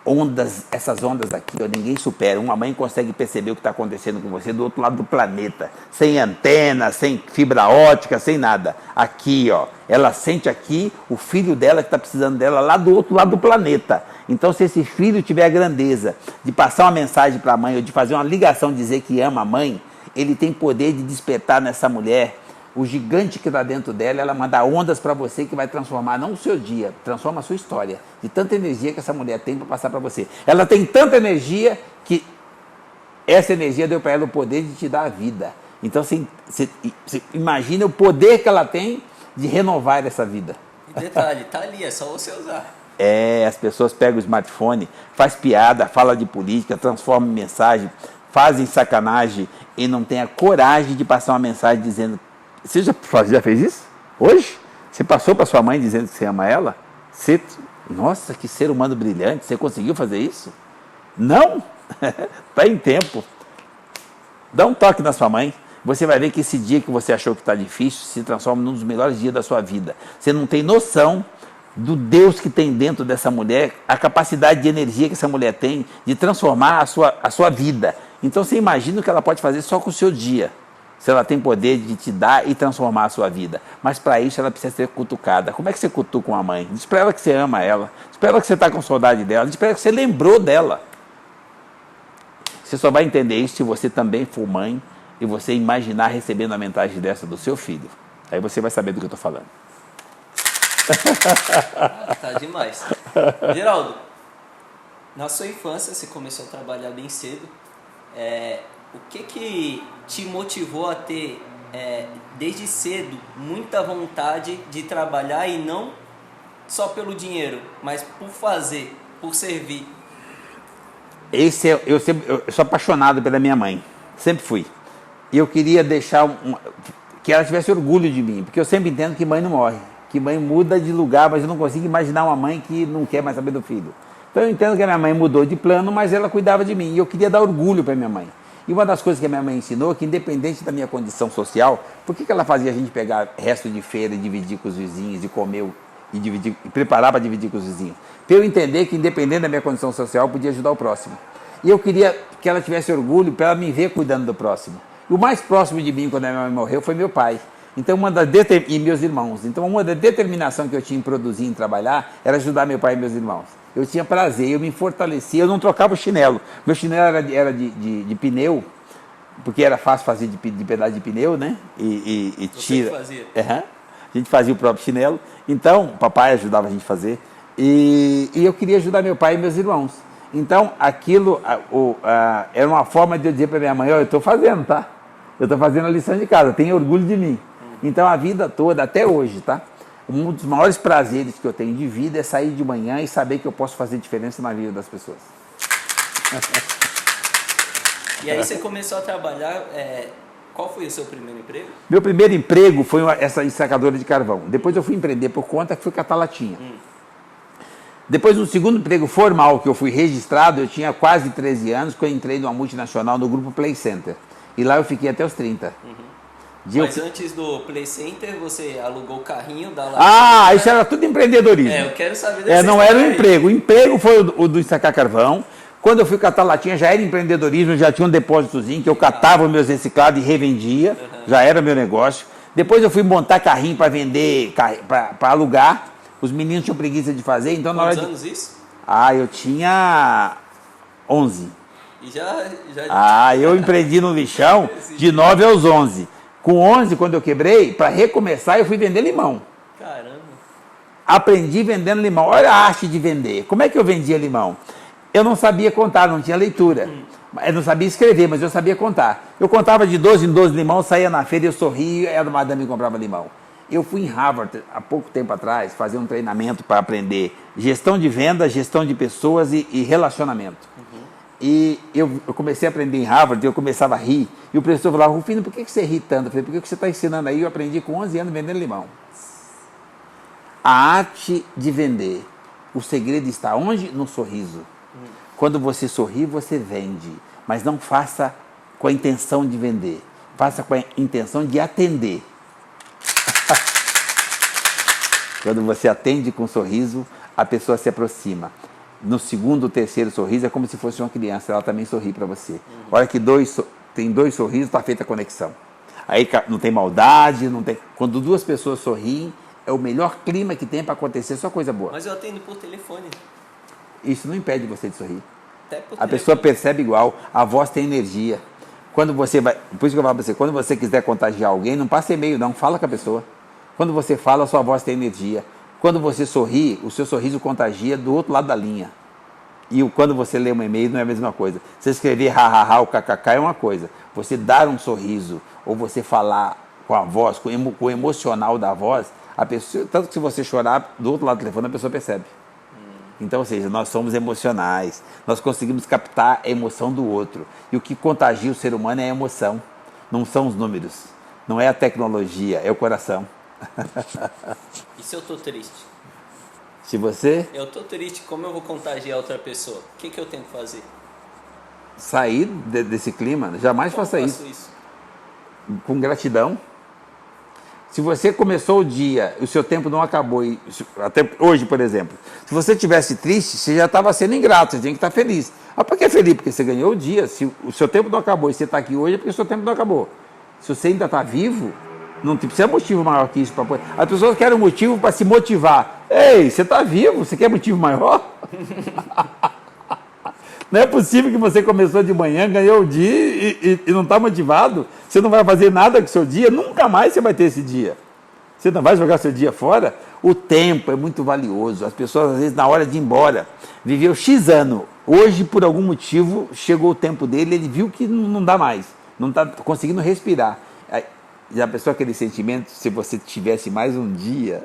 Ondas, essas ondas aqui, ninguém supera. Uma mãe consegue perceber o que está acontecendo com você do outro lado do planeta, sem antena, sem fibra ótica, sem nada. Aqui, ó, ela sente aqui o filho dela que está precisando dela lá do outro lado do planeta. Então, se esse filho tiver a grandeza de passar uma mensagem para a mãe ou de fazer uma ligação, dizer que ama a mãe, ele tem poder de despertar nessa mulher o gigante que está dentro dela. Ela manda ondas para você que vai transformar não o seu dia, transforma a sua história, de tanta energia que essa mulher tem para passar para você. Ela tem tanta energia que essa energia deu para ela o poder de te dar a vida. Então você imagina o poder que ela tem de renovar essa vida. E detalhe, tá ali, é só você usar. As pessoas pegam o smartphone, faz piada, fala de política, transforma em mensagem, fazem sacanagem e não tem a coragem de passar uma mensagem dizendo... Você já fez isso? Hoje? Você passou para sua mãe dizendo que você ama ela? Nossa, que ser humano brilhante. Você conseguiu fazer isso? Não? Está em tempo. Dá um toque na sua mãe. Você vai ver que esse dia que você achou que está difícil se transforma num dos melhores dias da sua vida. Você não tem noção do Deus que tem dentro dessa mulher, a capacidade de energia que essa mulher tem de transformar a sua vida. Então você imagina o que ela pode fazer só com o seu dia. Se ela tem poder de te dar e transformar a sua vida. Mas para isso ela precisa ser cutucada. Como é que você cutuca uma mãe? Diz para ela que você ama ela. Diz para ela que você está com saudade dela. Diz para ela que você lembrou dela. Você só vai entender isso se você também for mãe e você imaginar recebendo a mensagem dessa do seu filho. Aí você vai saber do que eu estou falando. Tá demais. Geraldo, na sua infância você começou a trabalhar bem cedo. O que te motivou a ter, desde cedo, muita vontade de trabalhar e não só pelo dinheiro, mas por fazer, por servir? Eu sou apaixonado pela minha mãe, sempre fui. E eu queria deixar que ela tivesse orgulho de mim, porque eu sempre entendo que mãe não morre, que mãe muda de lugar, mas eu não consigo imaginar uma mãe que não quer mais saber do filho. Então eu entendo que a minha mãe mudou de plano, mas ela cuidava de mim, e eu queria dar orgulho para minha mãe. E uma das coisas que a minha mãe ensinou é que, independente da minha condição social, por que ela fazia a gente pegar resto de feira e dividir com os vizinhos, e comer e preparar para dividir com os vizinhos? Para eu entender que, independente da minha condição social, eu podia ajudar o próximo. E eu queria que ela tivesse orgulho para ela me ver cuidando do próximo. E o mais próximo de mim, quando a minha mãe morreu, foi meu pai. Então, e meus irmãos. Então, uma da determinação que eu tinha em produzir, em trabalhar, era ajudar meu pai e meus irmãos. Eu tinha prazer, eu me fortalecia, eu não trocava o chinelo. Meu chinelo era de pneu, porque era fácil fazer de pedaço de pneu, né? E Você tira. que fazia? Aham. A gente fazia o próprio chinelo. Então, o papai ajudava a gente a fazer. E eu queria ajudar meu pai e meus irmãos. Então, aquilo era uma forma de eu dizer para minha mãe, eu estou fazendo, tá? Eu estou fazendo a lição de casa, tenho orgulho de mim. Então, a vida toda, até hoje, tá? Um dos maiores prazeres que eu tenho de vida é sair de manhã e saber que eu posso fazer diferença na vida das pessoas. E aí você começou a trabalhar, qual foi o seu primeiro emprego? Meu primeiro emprego foi essa ensacadora de carvão. Depois eu fui empreender por conta, que fui catar latinha. Depois, no segundo emprego formal, que eu fui registrado, eu tinha quase 13 anos, quando eu entrei numa multinacional no grupo Play Center. E lá eu fiquei até os 30. Mas antes do Play Center, você alugou o carrinho da latinha. Isso era tudo empreendedorismo. Eu quero saber dessa não era o história aí. emprego. O emprego foi o do ensacar carvão. Quando eu fui catar latinha, já era empreendedorismo, já tinha um depósitozinho que eu catava os meus reciclados e revendia. Já era meu negócio. Depois eu fui montar carrinho para vender, para alugar. Os meninos tinham preguiça de fazer, então na hora Quantos anos isso? eu tinha 11. E já... Eu empreendi no lixão de 9 aos 11. Com 11, quando eu quebrei, para recomeçar, eu fui vender limão. Caramba. Aprendi vendendo limão. Olha a arte de vender. Como é que eu vendia limão? Eu não sabia contar, não tinha leitura. Eu não sabia escrever, mas eu sabia contar. Eu contava de 12 em 12 limão, saía na feira, eu sorria e a madame comprava limão. Eu fui em Harvard, há pouco tempo atrás, fazer um treinamento para aprender gestão de venda, gestão de pessoas e relacionamento. E eu comecei a aprender em Harvard, eu começava a rir. E o professor falava, Rufino, por que você ri tanto? Eu falei, porque você está ensinando aí? Eu aprendi com 11 anos vendendo limão. A arte de vender. O segredo está onde? No sorriso. Quando você sorri, você vende. Mas não faça com a intenção de vender. Faça com a intenção de atender. Quando você atende com um sorriso, a pessoa se aproxima. No segundo, terceiro sorriso, é como se fosse uma criança, ela também sorri para você. Olha que tem dois sorrisos, está feita a conexão. Aí não tem maldade, não tem. Quando duas pessoas sorriem, é o melhor clima que tem para acontecer só coisa boa. Mas eu atendo por telefone. Isso não impede você de sorrir. Até por A telefone. pessoa percebe igual, a voz tem energia. Quando você vai. Por isso que eu falo para você, quando você quiser contagiar alguém, não passa e-mail, não, fala com a pessoa. Quando você fala, a sua voz tem energia. Quando você sorri, o seu sorriso contagia do outro lado da linha. E quando você lê um e-mail, não é a mesma coisa. Você escrever ha-ha-ha, o kkk é uma coisa. Você dar um sorriso, ou você falar com a voz, com o emocional da voz, a pessoa, tanto que se você chorar do outro lado do telefone, a pessoa percebe. Então, ou seja, nós somos emocionais. Nós conseguimos captar a emoção do outro. E o que contagia o ser humano é a emoção. Não são os números. Não é a tecnologia, é o coração. E se eu tô triste? Se você Eu tô triste, como eu vou contagiar outra pessoa? O que eu tenho que fazer? sair desse clima, jamais Como faça eu isso. faço isso? Com gratidão. Se você começou o dia, o seu tempo não acabou, até hoje, por exemplo, se você estivesse triste, você já estava sendo ingrato, você tinha que estar feliz. Ah, por que feliz? Porque você ganhou o dia. Se o seu tempo não acabou e você está aqui hoje, é porque o seu tempo não acabou. Se você ainda está vivo, não precisa motivo maior que isso. As pessoas querem um motivo para se motivar. Ei, você está vivo, você quer motivo maior? Não é possível que você começou de manhã, ganhou o dia e não está motivado. Você não vai fazer nada com o seu dia, nunca mais você vai ter esse dia. Você não vai jogar seu dia fora? O tempo é muito valioso. As pessoas, às vezes, na hora de ir embora, viveu X ano. Hoje, por algum motivo, chegou o tempo dele, ele viu que não dá mais. Não está conseguindo respirar. Já pensou aquele sentimento, se você tivesse mais um dia?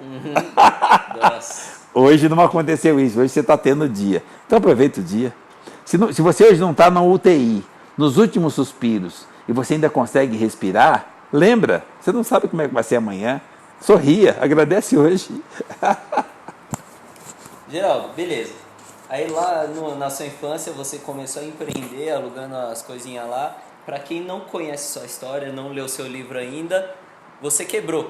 Nossa. Hoje não aconteceu isso, hoje você está tendo o dia. Então aproveita o dia. Se você hoje não está na UTI, nos últimos suspiros, e você ainda consegue respirar, lembra, você não sabe como é que vai ser amanhã. Sorria, agradece hoje. Geraldo, beleza. Aí lá na sua infância você começou a empreender, alugando as coisinhas lá. Para quem não conhece sua história, não leu seu livro ainda, você quebrou.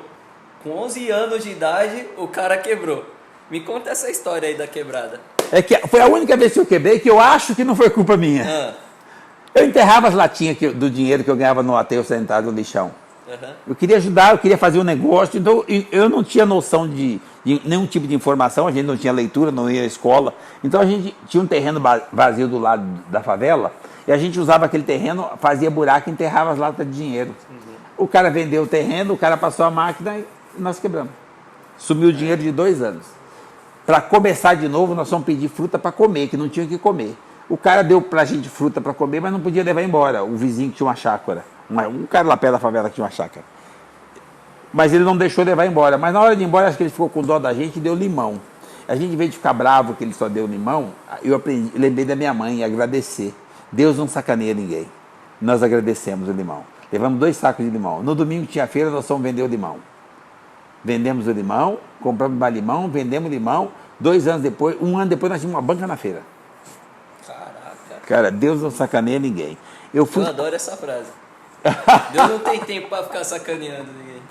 Com 11 anos de idade, o cara quebrou. Me conta essa história aí da quebrada. É que foi a única vez que eu quebrei que eu acho que não foi culpa minha. Eu enterrava as latinhas do dinheiro que eu ganhava no aterro sentado no lixão. Eu queria ajudar, eu queria fazer um negócio, então eu não tinha noção de nenhum tipo de informação, a gente não tinha leitura, não ia à escola. Então a gente tinha um terreno vazio do lado da favela E a gente usava aquele terreno, fazia buraco e enterrava as latas de dinheiro. O cara vendeu o terreno, o cara passou a máquina e nós quebramos. Sumiu o dinheiro de 2 anos. Para começar de novo, nós fomos pedir fruta para comer, que não tinha o que comer. O cara deu para a gente fruta para comer, mas não podia levar embora. O vizinho que tinha uma chácara. Um cara lá perto da favela que tinha uma chácara. Mas ele não deixou levar embora. Mas na hora de ir embora, acho que ele ficou com dó da gente e deu limão. A gente, em vez de ficar bravo que ele só deu limão, eu lembrei da minha mãe e agradecer. Deus não sacaneia ninguém. Nós agradecemos o limão. Levamos 2 sacos de limão. No domingo tinha feira, nós fomos vender o limão. Vendemos o limão, compramos mais limão, vendemos limão. 2 anos depois, 1 ano depois, nós tínhamos uma banca na feira. Caraca. Cara, Deus não sacaneia ninguém. Eu adoro essa frase. Deus não tem tempo para ficar sacaneando ninguém.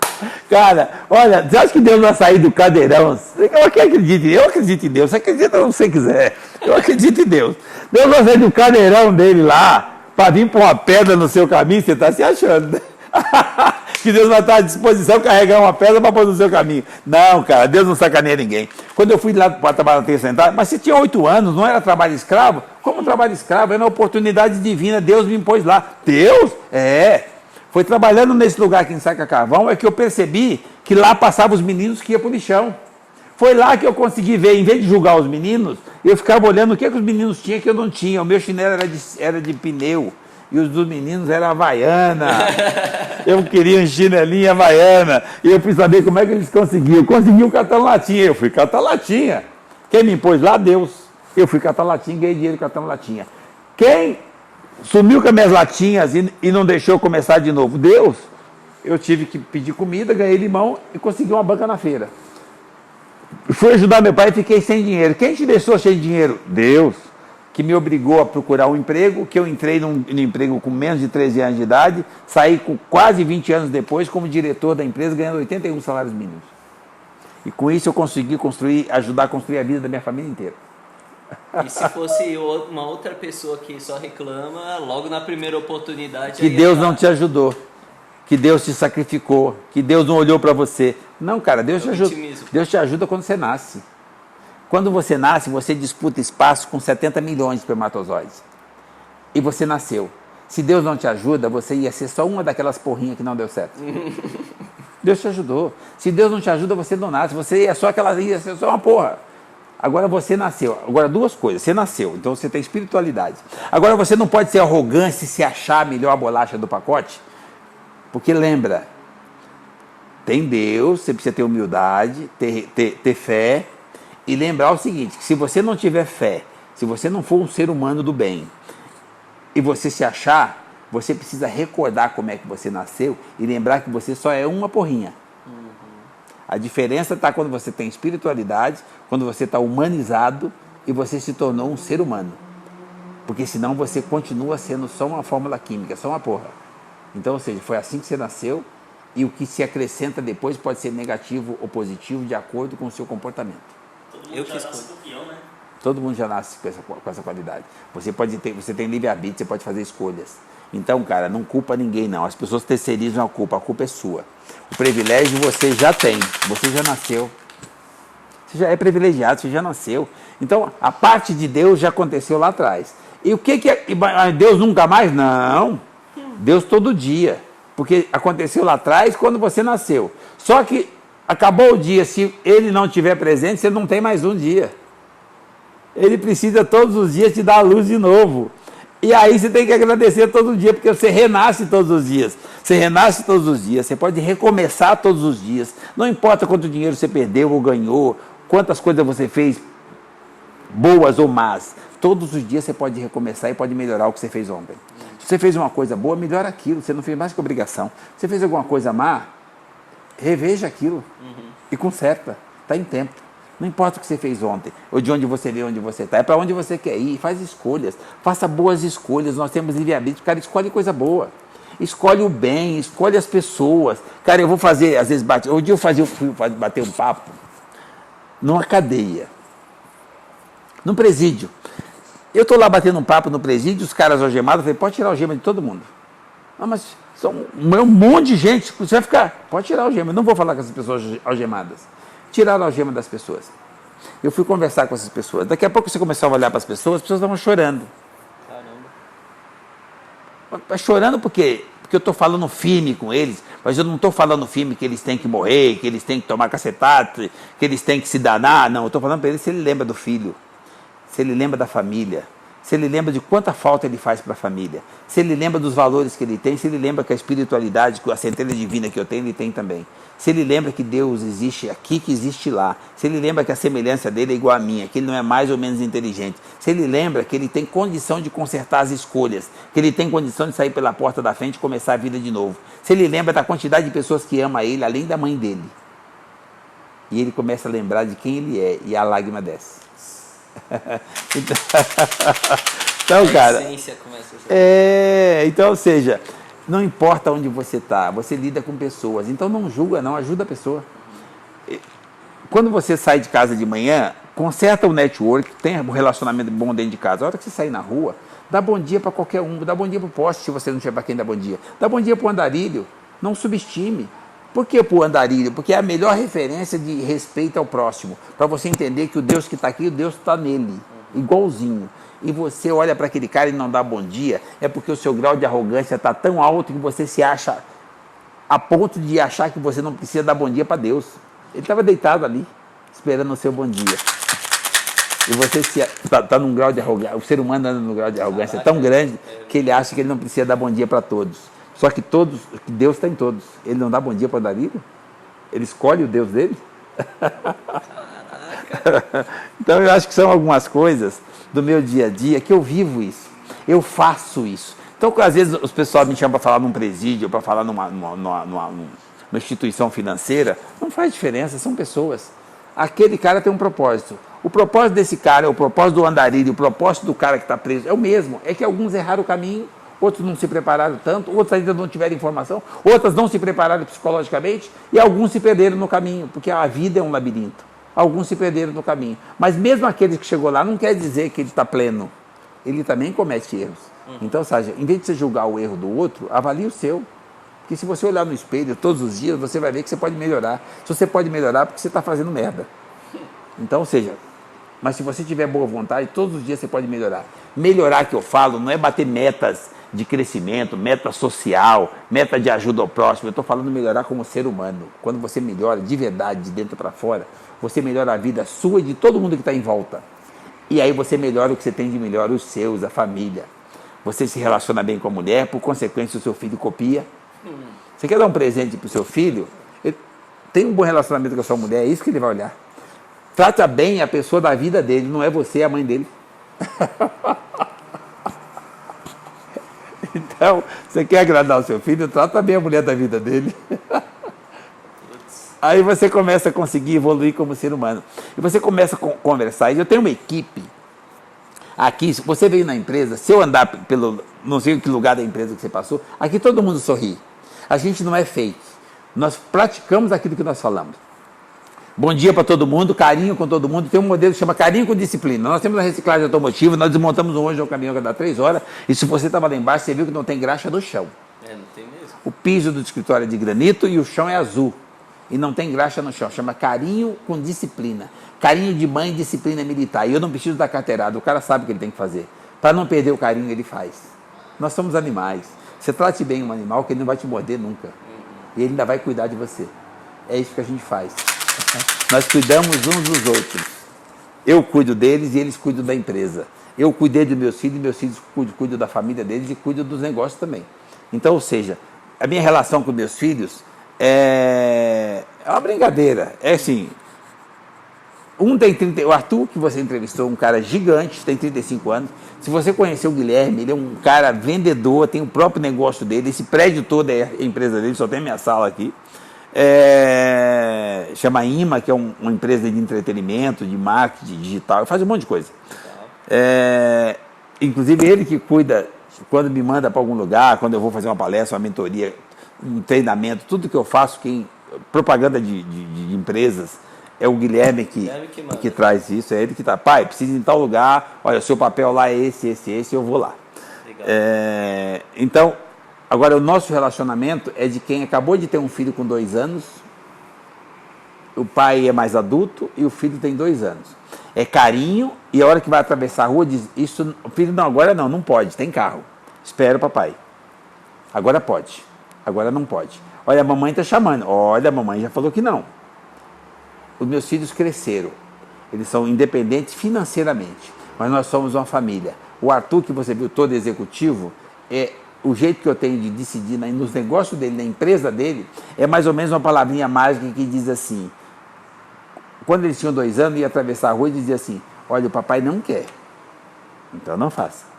Cara, olha, você acha que Deus vai sair do cadeirão? Eu acredito em Deus. Você acredita ou você quiser? Eu acredito em Deus. Deus vai sair do cadeirão dele lá para vir pôr uma pedra no seu caminho, você está se achando, né? Que Deus vai estar à disposição de carregar uma pedra para pôr no seu caminho. Não, cara, Deus não sacaneia ninguém. Quando eu fui lá para trabalhar na Terça, mas se tinha 8 anos, não era trabalho escravo? Como trabalho escravo? Era uma oportunidade divina, Deus me impôs lá. Deus? Foi trabalhando nesse lugar aqui em Sacacavão é que eu percebi que lá passavam os meninos que iam para o lixão. Foi lá que eu consegui ver, em vez de julgar os meninos, eu ficava olhando o que os meninos tinham que eu não tinha. O meu chinelo era de pneu e os dos meninos era havaiana. Eu queria um chinelinho havaiana. E eu fui saber como é que eles conseguiam. Conseguiu catar latinha. Eu fui catar latinha. Quem me impôs lá? Deus. Eu fui catar latinha e ganhei dinheiro catando latinha. Quem sumiu com as minhas latinhas e não deixou eu começar de novo? Deus. Eu tive que pedir comida, ganhei limão e consegui uma banca na feira. Fui ajudar meu pai e fiquei sem dinheiro. Quem te deixou sem dinheiro? Deus, que me obrigou a procurar um emprego, que eu entrei no emprego com menos de 13 anos de idade, saí com quase 20 anos depois como diretor da empresa, ganhando 81 salários mínimos. E com isso eu consegui ajudar a construir a vida da minha família inteira. E se fosse uma outra pessoa que só reclama, logo na primeira oportunidade... Que Deus não te ajudou, que Deus te sacrificou, que Deus não olhou para você. Não, cara, Deus te ajuda. Deus te ajuda quando você nasce. Quando você nasce, você disputa espaço com 70 milhões de espermatozoides. E você nasceu. Se Deus não te ajuda, você ia ser só uma daquelas porrinhas que não deu certo. Deus te ajudou. Se Deus não te ajuda, você não nasce. Você ia ser só uma porra. Agora você nasceu. Agora 2 coisas. Você nasceu, então você tem espiritualidade. Agora você não pode ser arrogante e se achar a melhor bolacha do pacote. Porque lembra, tem Deus, você precisa ter humildade, ter fé. E lembrar o seguinte, que se você não tiver fé, se você não for um ser humano do bem, e você se achar, você precisa recordar como é que você nasceu e lembrar que você só é uma porrinha. A diferença está quando você tem espiritualidade, quando você está humanizado e você se tornou um ser humano. Porque senão você continua sendo só uma fórmula química, só uma porra. Então, ou seja, foi assim que você nasceu e o que se acrescenta depois pode ser negativo ou positivo de acordo com o seu comportamento. Todo mundo já nasce com essa qualidade. Você tem livre-arbítrio, você pode fazer escolhas. Então, cara, não culpa ninguém, não. As pessoas terceirizam a culpa é sua. O privilégio você já tem, você já nasceu. Você já é privilegiado, você já nasceu. Então, a parte de Deus já aconteceu lá atrás. E o que é Deus nunca mais? Não. Deus todo dia. Porque aconteceu lá atrás quando você nasceu. Só que acabou o dia, se ele não estiver presente, você não tem mais um dia. Ele precisa todos os dias te dar a luz de novo. E aí você tem que agradecer todo dia, porque você renasce todos os dias. Você renasce todos os dias, você pode recomeçar todos os dias. Não importa quanto dinheiro você perdeu ou ganhou, quantas coisas você fez, boas ou más. Todos os dias você pode recomeçar e pode melhorar o que você fez ontem. Se você fez uma coisa boa, melhora aquilo. Você não fez mais que obrigação. Se você fez alguma coisa má, reveja aquilo e conserta. Está em tempo. Não importa o que você fez ontem, ou de onde você veio, onde você está. É para onde você quer ir. Faz escolhas. Faça boas escolhas. Nós temos livre-arbítrio. Cara, escolhe coisa boa. Escolhe o bem, escolhe as pessoas. Cara, eu vou fazer, às vezes, um dia eu fui bater um papo numa cadeia, num presídio. Eu estou lá batendo um papo no presídio, os caras algemados, eu falei, pode tirar a algema de todo mundo. Não, mas são um monte de gente, você vai ficar, pode tirar a algema. Eu não vou falar com essas pessoas algemadas. Tiraram a algema das pessoas. Eu fui conversar com essas pessoas. Daqui a pouco você começava a olhar para as pessoas estavam chorando. Caramba. Chorando porque eu estou falando firme com eles, mas eu não estou falando firme que eles têm que morrer, que eles têm que tomar cacetate, que eles têm que se danar. Não, eu estou falando para ele se ele lembra do filho, se ele lembra da família, se ele lembra de quanta falta ele faz para a família, se ele lembra dos valores que ele tem, se ele lembra que a espiritualidade, que a centelha divina que eu tenho, ele tem também. Se ele lembra que Deus existe aqui, que existe lá. Se ele lembra que a semelhança dele é igual à minha, que ele não é mais ou menos inteligente. Se ele lembra que ele tem condição de consertar as escolhas, que ele tem condição de sair pela porta da frente e começar a vida de novo. Se ele lembra da quantidade de pessoas que ama ele, além da mãe dele. E ele começa a lembrar de quem ele é, e a lágrima desce. Então, cara, então, ou seja, não importa onde você está, você lida com pessoas, então não julga, não, ajuda a pessoa. Quando você sai de casa de manhã, conserta o network, tem um relacionamento bom dentro de casa. A hora que você sair na rua, dá bom dia para qualquer um, dá bom dia para o poste se você não tiver para quem dá bom dia, dá bom dia para o andarilho, não subestime. Por que para o andarilho? Porque é a melhor referência de respeito ao próximo, para você entender que o Deus que está aqui, o Deus está nele, igualzinho. E você olha para aquele cara e não dá bom dia, é porque o seu grau de arrogância está tão alto que você se acha a ponto de achar que você não precisa dar bom dia para Deus. Ele estava deitado ali, esperando o seu bom dia. E você está num grau de arrogância, o ser humano anda num grau de arrogância tão grande que ele acha que ele não precisa dar bom dia para todos. Só que Deus está em todos. Ele não dá bom dia para o andarilho? Ele escolhe o Deus dele? Então eu acho que são algumas coisas do meu dia a dia que eu vivo isso, eu faço isso. Então, às vezes, os pessoal me chamam para falar num presídio, para falar numa instituição financeira, não faz diferença, são pessoas. Aquele cara tem um propósito. O propósito desse cara, o propósito do andarilho, o propósito do cara que está preso é o mesmo. É que alguns erraram o caminho, outros não se prepararam tanto, outros ainda não tiveram informação, outras não se prepararam psicologicamente e alguns se perderam no caminho, porque a vida é um labirinto. Alguns se perderam no caminho. Mas mesmo aquele que chegou lá não quer dizer que ele está pleno. Ele também comete erros. Então, Sérgio, em vez de você julgar o erro do outro, avalie o seu. Porque se você olhar no espelho todos os dias, você vai ver que você pode melhorar. Se você pode melhorar, porque você está fazendo merda. Então, ou seja, mas se você tiver boa vontade, todos os dias você pode melhorar. Melhorar, que eu falo, não é bater metas de crescimento, meta social, meta de ajuda ao próximo. Eu estou falando melhorar como ser humano. Quando você melhora de verdade, de dentro para fora, você melhora a vida sua e de todo mundo que está em volta. E aí você melhora o que você tem de melhor, os seus, a família. Você se relaciona bem com a mulher, por consequência o seu filho copia. Você quer dar um presente para o seu filho? Ele tem um bom relacionamento com a sua mulher, é isso que ele vai olhar. Trata bem a pessoa da vida dele, não é você, é a mãe dele. Então, você quer agradar o seu filho, trata bem a mulher da vida dele. Aí você começa a conseguir evoluir como ser humano. E você começa a conversar. E eu tenho uma equipe aqui, se você veio na empresa, se eu andar pelo, não sei que lugar da empresa que você passou, aqui todo mundo sorri. A gente não é fake. Nós praticamos aquilo que nós falamos. Bom dia para todo mundo, carinho com todo mundo. Tem um modelo que chama carinho com disciplina. Nós temos a reciclagem automotiva, nós desmontamos hoje o caminhão a cada 3 horas. E se você estava lá embaixo, você viu que não tem graxa no chão. Não tem mesmo. O piso do escritório é de granito e o chão é azul. E não tem graxa no chão. Chama carinho com disciplina. Carinho de mãe, disciplina militar. E eu não preciso da carteirada. O cara sabe o que ele tem que fazer. Para não perder o carinho, ele faz. Nós somos animais. Você trate bem um animal que ele não vai te morder nunca. E ele ainda vai cuidar de você. É isso que a gente faz. Nós cuidamos uns dos outros. Eu cuido deles e eles cuidam da empresa. Eu cuidei dos meus filhos e meus filhos cuidam da família deles e cuidam dos negócios também. Então, ou seja, a minha relação com meus filhos é uma brincadeira. É assim, o Arthur, que você entrevistou, um cara gigante, tem 35 anos. Se você conhecer o Guilherme, ele é um cara vendedor, tem o próprio negócio dele. Esse prédio todo é a empresa dele, só tem a minha sala aqui. Chama IMA, que é uma empresa de entretenimento, de marketing digital, faz um monte de coisa. Inclusive ele que cuida, quando me manda para algum lugar, quando eu vou fazer uma palestra, uma mentoria, um treinamento, tudo que eu faço, propaganda de empresas, é o Guilherme que traz isso, é ele que está, pai, precisa ir em tal lugar, olha, o seu papel lá é esse, eu vou lá. Então, agora, o nosso relacionamento é de quem acabou de ter um filho com 2 anos, o pai é mais adulto e o filho tem 2 anos. É carinho e a hora que vai atravessar a rua diz, isso, filho, não, agora não pode, tem carro. Espera o papai. Agora pode. Agora não pode. Olha, a mamãe está chamando. Olha, a mamãe já falou que não. Os meus filhos cresceram. Eles são independentes financeiramente. Mas nós somos uma família. O Arthur, que você viu todo executivo, o jeito que eu tenho de decidir nos negócios dele, na empresa dele, é mais ou menos uma palavrinha mágica que diz assim. Quando eles tinham 2 anos, ia atravessar a rua e dizia assim, olha, o papai não quer. Então não faça.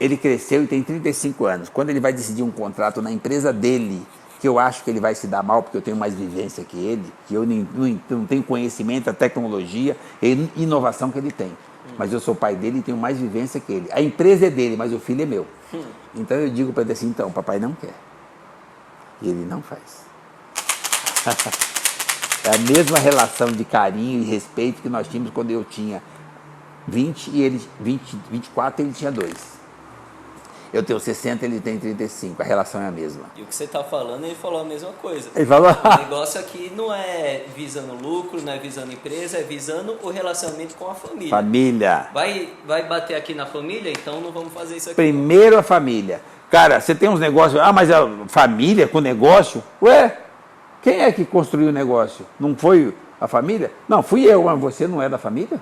Ele cresceu e tem 35 anos. Quando ele vai decidir um contrato na empresa dele, que eu acho que ele vai se dar mal, porque eu tenho mais vivência que ele, que eu não tenho conhecimento, a tecnologia e inovação que ele tem. Mas eu sou pai dele e tenho mais vivência que ele. A empresa é dele, mas o filho é meu. Então eu digo para ele assim, então, papai não quer. E ele não faz. É a mesma relação de carinho e respeito que nós tínhamos quando eu tinha 20 e ele 24 e ele tinha 2. Eu tenho 60, ele tem 35. A relação é a mesma. E o que você está falando, ele falou a mesma coisa. Ele falou... O negócio aqui não é visando lucro, não é visando empresa, é visando o relacionamento com a família. Família. Vai bater aqui na família? Então não vamos fazer isso aqui. Primeiro a família. Cara, você tem uns negócios... Ah, mas a família com negócio? Ué, quem é que construiu o negócio? Não foi a família? Não, fui eu, mas você não é da família?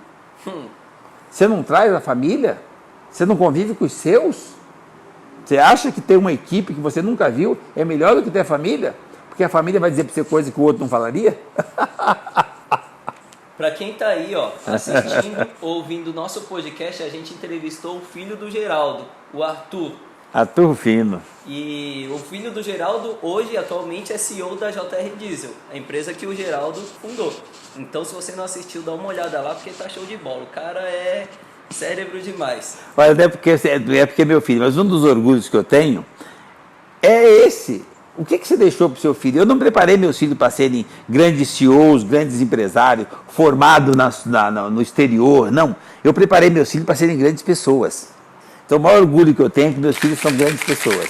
Você não traz a família? Você não convive com os seus? Você acha que ter uma equipe que você nunca viu é melhor do que ter a família? Porque a família vai dizer para você coisa que o outro não falaria? Para quem está aí, ó, assistindo, ouvindo o nosso podcast, a gente entrevistou o filho do Geraldo, o Arthur. Arthur Fino. E o filho do Geraldo, hoje, atualmente, é CEO da JR Diesel, a empresa que o Geraldo fundou. Então, se você não assistiu, dá uma olhada lá, porque tá show de bola. O cara é... cérebro demais. Olha, não é porque é meu filho, mas um dos orgulhos que eu tenho é esse. O que você deixou para o seu filho? Eu não preparei meus filhos para serem grandes CEOs, grandes empresários, formados no exterior, não. Eu preparei meus filhos para serem grandes pessoas. Então o maior orgulho que eu tenho é que meus filhos são grandes pessoas.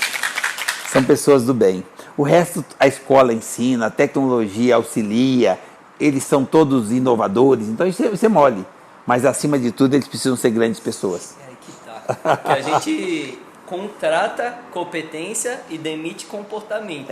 São pessoas do bem. O resto a escola ensina, a tecnologia auxilia, eles são todos inovadores, então isso é mole. Mas, acima de tudo, eles precisam ser grandes pessoas. É aí que tá. Porque a gente contrata competência e demite comportamento.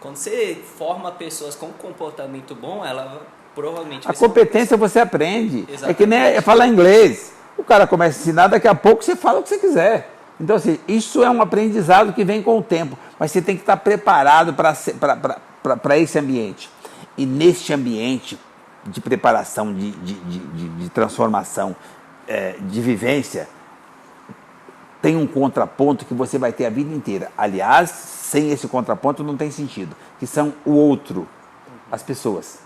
Quando você forma pessoas com comportamento bom, ela provavelmente... A competência você aprende. Exatamente. É que nem falar inglês. O cara começa a ensinar, daqui a pouco você fala o que você quiser. Então, assim, isso é um aprendizado que vem com o tempo. Mas você tem que estar preparado para esse ambiente. E neste ambiente de preparação, de transformação, de vivência, tem um contraponto que você vai ter a vida inteira. Aliás, sem esse contraponto não tem sentido, que são o outro, as pessoas.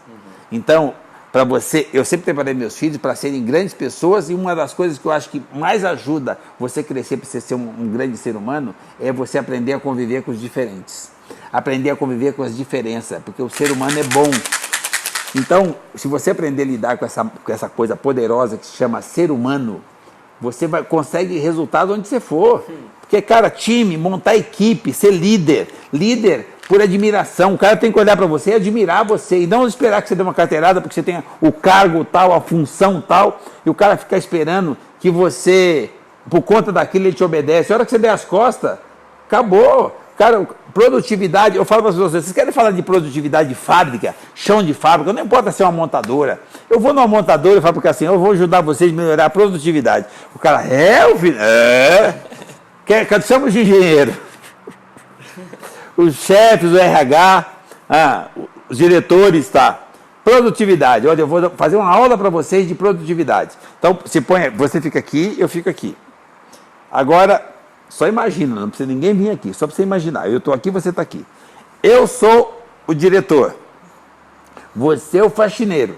Então, para você, eu sempre preparei meus filhos para serem grandes pessoas, e uma das coisas que eu acho que mais ajuda você crescer para você ser um grande ser humano é você aprender a conviver com os diferentes. Aprender a conviver com as diferenças, porque o ser humano é bom. Então, se você aprender a lidar com essa coisa poderosa que se chama ser humano, você consegue resultado onde você for. Porque, cara, time, montar equipe, ser líder por admiração. O cara tem que olhar para você e admirar você, e não esperar que você dê uma carteirada porque você tenha o cargo tal, a função tal, e o cara ficar esperando que você, por conta daquilo, ele te obedece. A hora que você der as costas, acabou. Cara, produtividade, eu falo para vocês querem falar de produtividade de fábrica, chão de fábrica, não importa se é uma montadora. Eu vou numa montadora e falo porque assim, eu vou ajudar vocês a melhorar a produtividade. O cara, chama de engenheiro. Os chefes, o RH, os diretores, tá. Produtividade, olha, eu vou fazer uma aula para vocês de produtividade. Então, você fica aqui, eu fico aqui. Agora... só imagina, não precisa ninguém vir aqui, só para você imaginar. Eu estou aqui, você está aqui. Eu sou o diretor. Você é o faxineiro.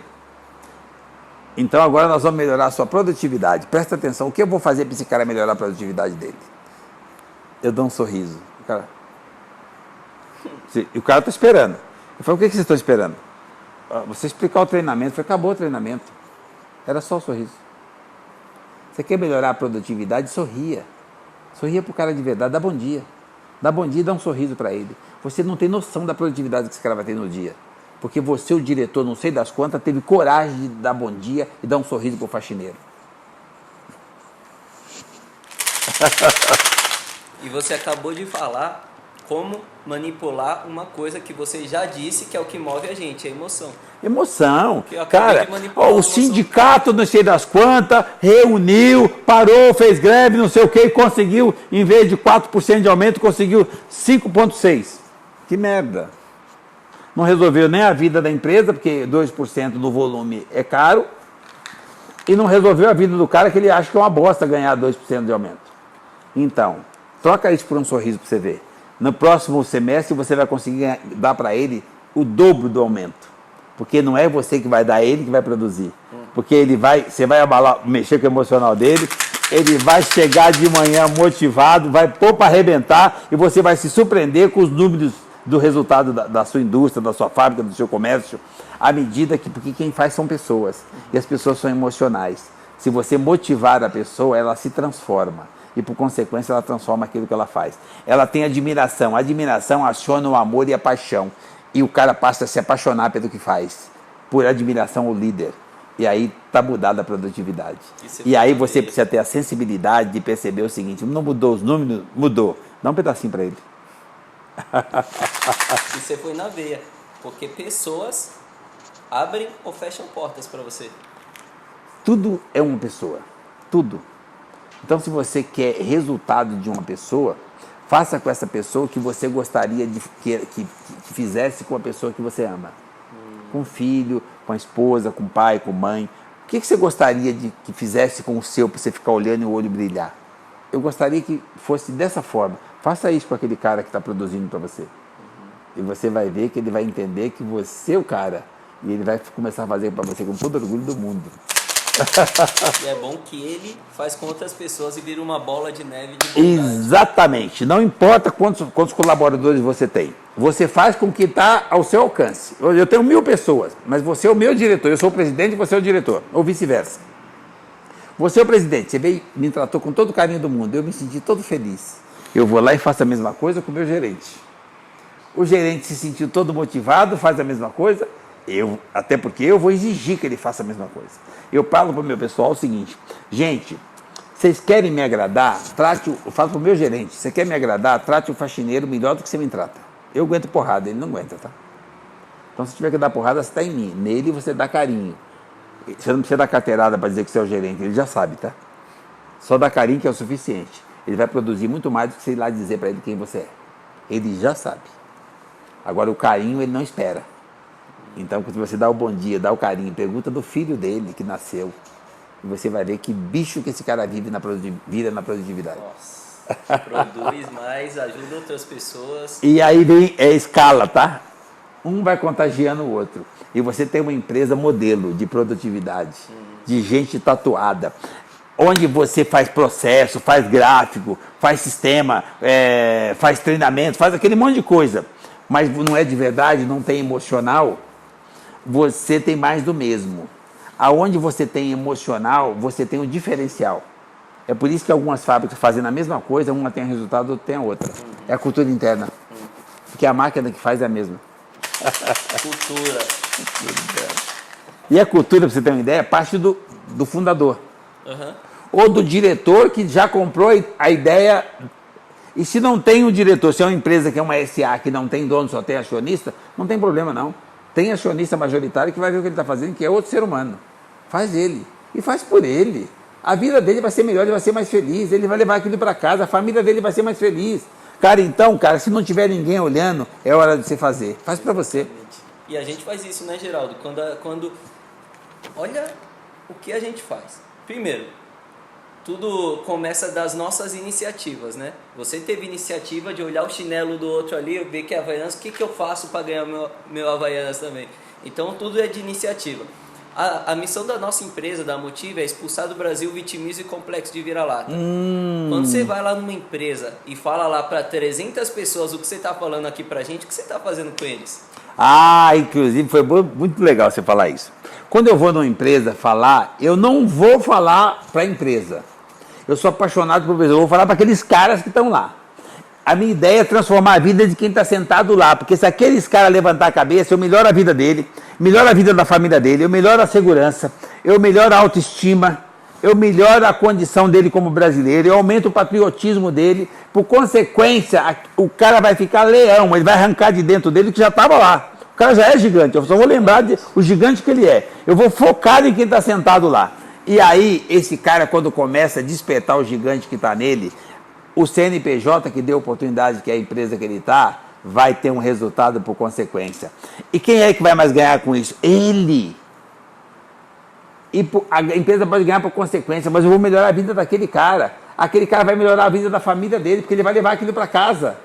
Então agora nós vamos melhorar a sua produtividade. Presta atenção, o que eu vou fazer para esse cara melhorar a produtividade dele? Eu dou um sorriso. O cara está esperando. Eu falo, o que vocês estão esperando? Você explicar o treinamento. Eu falei, acabou o treinamento. Era só o sorriso. Você quer melhorar a produtividade? Sorria. Sorria pro cara de verdade, dá bom dia. Dá bom dia e dá um sorriso para ele. Você não tem noção da produtividade que esse cara vai ter no dia. Porque você, o diretor, não sei das quantas, teve coragem de dar bom dia e dar um sorriso pro faxineiro. E você acabou de falar como manipular uma coisa que você já disse que é o que move a gente, a emoção. Emoção. Que eu acabei Cara, de manipular ó, a o emoção. sindicato, não sei das quantas, reuniu, parou, fez greve, não sei o que, e conseguiu, em vez de 4% de aumento, conseguiu 5,6%. Que merda. Não resolveu nem a vida da empresa, porque 2% do volume é caro, e não resolveu a vida do cara, que ele acha que é uma bosta ganhar 2% de aumento. Então, troca isso por um sorriso para você ver. No próximo semestre você vai conseguir dar para ele o dobro do aumento. Porque não é você que vai dar, ele que vai produzir. Porque você vai abalar, mexer com o emocional dele, ele vai chegar de manhã motivado, vai pôr para arrebentar e você vai se surpreender com os números do resultado da sua indústria, da sua fábrica, do seu comércio, à medida que, porque quem faz são pessoas, e as pessoas são emocionais. Se você motivar a pessoa, ela se transforma, e por consequência ela transforma aquilo que ela faz. Ela tem admiração, a admiração aciona o amor e a paixão, e o cara passa a se apaixonar pelo que faz, por admiração ao líder, e aí está mudada a produtividade. E aí você precisa ter a sensibilidade de perceber o seguinte: não mudou os números? Mudou. Dá um pedacinho para ele. E você foi na veia, porque pessoas abrem ou fecham portas para você. Tudo é uma pessoa, tudo. Então, se você quer resultado de uma pessoa, faça com essa pessoa o que você gostaria de que fizesse com a pessoa que você ama. Com o filho, com a esposa, com o pai, com a mãe. O que você gostaria de que fizesse com o seu para você ficar olhando e o olho brilhar? Eu gostaria que fosse dessa forma. Faça isso com aquele cara que está produzindo para você. E você vai ver que ele vai entender que você é o cara. E ele vai começar a fazer para você com todo orgulho do mundo. E é bom que ele faz com outras pessoas e vira uma bola de neve de bondade. Exatamente. Não importa quantos colaboradores você tem. Você faz com que está ao seu alcance. Eu tenho 1000 pessoas, mas você é o meu diretor. Eu sou o presidente e você é o diretor. Ou vice-versa. Você é o presidente. Você veio, me tratou com todo o carinho do mundo. Eu me senti todo feliz. Eu vou lá e faço a mesma coisa com o meu gerente. O gerente se sentiu todo motivado, faz a mesma coisa. Até porque eu vou exigir que ele faça a mesma coisa. Eu falo para o meu pessoal o seguinte: gente, vocês querem me agradar? Eu falo para o meu gerente: você quer me agradar? Trate o faxineiro melhor do que você me trata. Eu aguento porrada, ele não aguenta, tá? Então, se tiver que dar porrada, você está em mim. Nele você dá carinho. Você não precisa dar carteirada para dizer que você é o gerente, ele já sabe, tá? Só dá carinho que é o suficiente. Ele vai produzir muito mais do que você ir lá dizer para ele quem você é. Ele já sabe. Agora, o carinho ele não espera. Então, quando você dá o bom dia, dá o carinho, pergunta do filho dele que nasceu, e você vai ver que bicho que esse cara vira na produtividade. Nossa, produz mais, ajuda outras pessoas. E aí vem escala, tá? Um vai contagiando o outro. E você tem uma empresa modelo de produtividade, de gente tatuada, onde você faz processo, faz gráfico, faz sistema, faz treinamento, faz aquele monte de coisa, mas não é de verdade, não tem emocional, você tem mais do mesmo. Aonde você tem emocional, você tem um diferencial. É por isso que algumas fábricas fazendo a mesma coisa, uma tem resultado, outra tem a outra. É a cultura interna. Porque a máquina que faz é a mesma. Cultura. E a cultura, para você ter uma ideia, parte do fundador. Uhum. Ou do diretor que já comprou a ideia. E se não tem um diretor, se é uma empresa que é uma SA, que não tem dono, só tem acionista, não tem problema não. Tem acionista majoritário que vai ver o que ele está fazendo, que é outro ser humano. Faz ele. E faz por ele. A vida dele vai ser melhor, ele vai ser mais feliz, ele vai levar aquilo para casa, a família dele vai ser mais feliz. Cara, então, se não tiver ninguém olhando, é hora de você fazer. Faz para você. E a gente faz isso, né, Geraldo? Quando olha o que a gente faz. Primeiro, tudo começa das nossas iniciativas, né? Você teve iniciativa de olhar o chinelo do outro ali, ver que é Havaianas, o que eu faço para ganhar meu Havaianas também? Então, tudo é de iniciativa. A missão da nossa empresa, da Motiva, é expulsar do Brasil o vitimismo e complexo de vira-lata. Quando você vai lá numa empresa e fala lá para 300 pessoas o que você está falando aqui pra gente, o que você está fazendo com eles? Inclusive foi muito legal você falar isso. Quando eu vou numa empresa falar, eu não vou falar para a empresa. Eu sou apaixonado por pessoas, eu vou falar para aqueles caras que estão lá. A minha ideia é transformar a vida de quem está sentado lá, porque se aqueles caras levantar a cabeça, eu melhoro a vida dele, melhoro a vida da família dele, eu melhoro a segurança, eu melhoro a autoestima, eu melhoro a condição dele como brasileiro, eu aumento o patriotismo dele, por consequência, o cara vai ficar leão, ele vai arrancar de dentro dele que já estava lá. O cara já é gigante, eu só vou lembrar o gigante que ele é. Eu vou focar em quem está sentado lá. E aí, esse cara, quando começa a despertar o gigante que está nele, o CNPJ que deu oportunidade, que é a empresa que ele está, vai ter um resultado por consequência. E quem é que vai mais ganhar com isso? Ele. E a empresa pode ganhar por consequência, mas eu vou melhorar a vida daquele cara. Aquele cara vai melhorar a vida da família dele, porque ele vai levar aquilo para casa.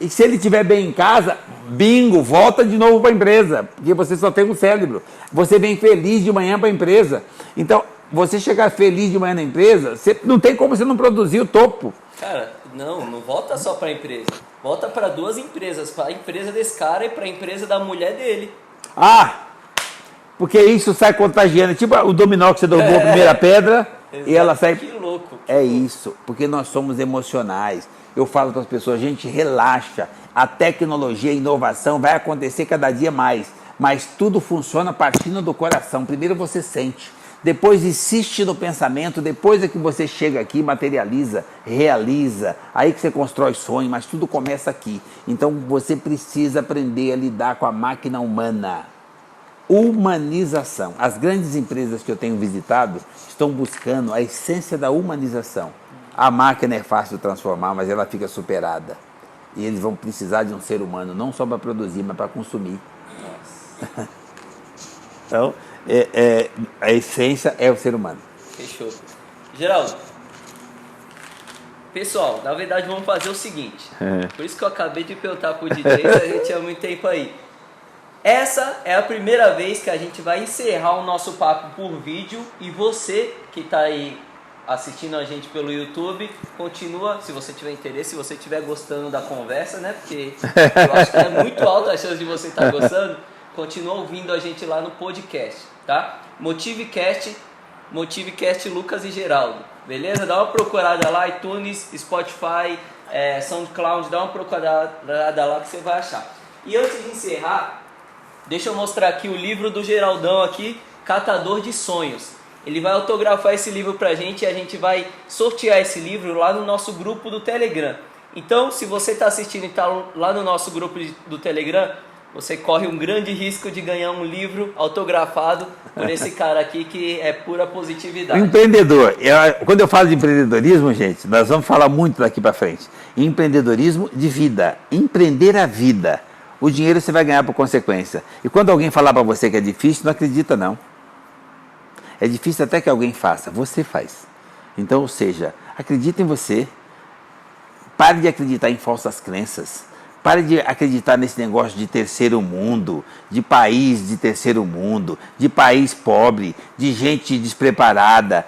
E se ele estiver bem em casa, bingo, volta de novo para a empresa, porque você só tem um cérebro. Você vem feliz de manhã para a empresa. Então, você chegar feliz de manhã na empresa, você, não tem como você não produzir o topo. Cara, não volta só para a empresa. Volta para 2 empresas, para a empresa desse cara e para a empresa da mulher dele. Ah! Porque isso sai contagiando, tipo o dominó que você derrubou a primeira pedra e ela sai... Que louco. É isso, porque nós somos emocionais. Eu falo para as pessoas, gente, relaxa. A tecnologia, a inovação vai acontecer cada dia mais, mas tudo funciona partindo do coração. Primeiro você sente, depois insiste no pensamento, depois é que você chega aqui, materializa, realiza, aí que você constrói sonho, mas tudo começa aqui. Então você precisa aprender a lidar com a máquina humana. Humanização. As grandes empresas que eu tenho visitado estão buscando a essência da humanização. A máquina é fácil de transformar, mas ela fica superada. E eles vão precisar de um ser humano, não só para produzir, mas para consumir. Nossa. Então, a essência é o ser humano. Fechou. Geraldo, pessoal, na verdade vamos fazer o seguinte. Por isso que eu acabei de perguntar pro DJ se a gente tinha muito tempo aí. Essa é a primeira vez que a gente vai encerrar o nosso papo por vídeo e você que está aí assistindo a gente pelo YouTube, continua, se você tiver interesse, se você estiver gostando da conversa, né? Porque eu acho que é muito alta a chance de você estar gostando, continua ouvindo a gente lá no podcast, tá? Motivecast Lucas e Geraldo, beleza? Dá uma procurada lá, iTunes, Spotify, SoundCloud, dá uma procurada lá que você vai achar. E antes de encerrar, deixa eu mostrar aqui o livro do Geraldão aqui, Catador de Sonhos. Ele vai autografar esse livro pra gente e a gente vai sortear esse livro lá no nosso grupo do Telegram. Então, se você está assistindo e está lá no nosso grupo do Telegram, você corre um grande risco de ganhar um livro autografado por esse cara aqui que é pura positividade. Empreendedor. Quando eu falo de empreendedorismo, gente, nós vamos falar muito daqui para frente. Empreendedorismo de vida. Empreender a vida. O dinheiro você vai ganhar por consequência. E quando alguém falar para você que é difícil, não acredita não. É difícil até que alguém faça. Você faz. Então, ou seja, acredita em você. Pare de acreditar em falsas crenças. Pare de acreditar nesse negócio de terceiro mundo, de país de terceiro mundo, de país pobre, de gente despreparada.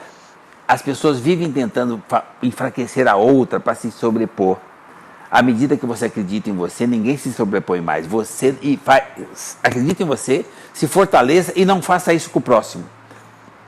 As pessoas vivem tentando enfraquecer a outra para se sobrepor. À medida que você acredita em você, ninguém se sobrepõe mais. Você acredita em você, se fortaleça e não faça isso com o próximo.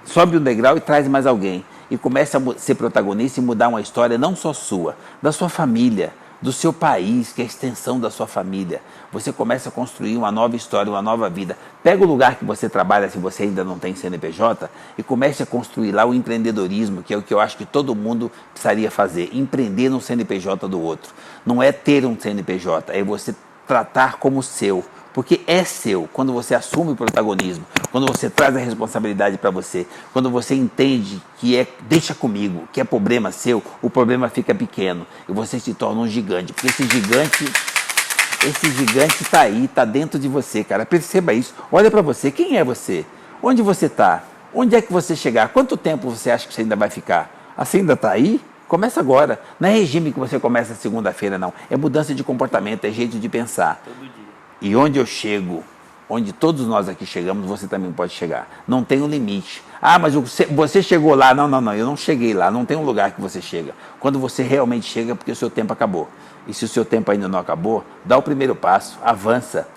Sobe um degrau e traz mais alguém. E comece a ser protagonista e mudar uma história não só sua, da sua família, do seu país, que é a extensão da sua família. Você começa a construir uma nova história, uma nova vida. Pega o lugar que você trabalha, se você ainda não tem CNPJ, e comece a construir lá o empreendedorismo, que é o que eu acho que todo mundo precisaria fazer. Empreender no CNPJ do outro. Não é ter um CNPJ, é você tratar como seu. Porque é seu, quando você assume o protagonismo, quando você traz a responsabilidade para você, quando você entende que deixa comigo, que é problema seu, o problema fica pequeno e você se torna um gigante. Porque esse gigante está aí, está dentro de você, cara. Perceba isso. Olha para você, quem é você? Onde você está? Onde é que você chegar? Quanto tempo você acha que você ainda vai ficar? Você ainda está aí? Começa agora. Não é regime que você começa segunda-feira, não. É mudança de comportamento, é jeito de pensar. Todo dia. E onde eu chego, onde todos nós aqui chegamos, você também pode chegar. Não tem um limite. Ah, mas você chegou lá. Não, eu não cheguei lá. Não tem um lugar que você chega. Quando você realmente chega, porque o seu tempo acabou. E se o seu tempo ainda não acabou, dá o primeiro passo, avança.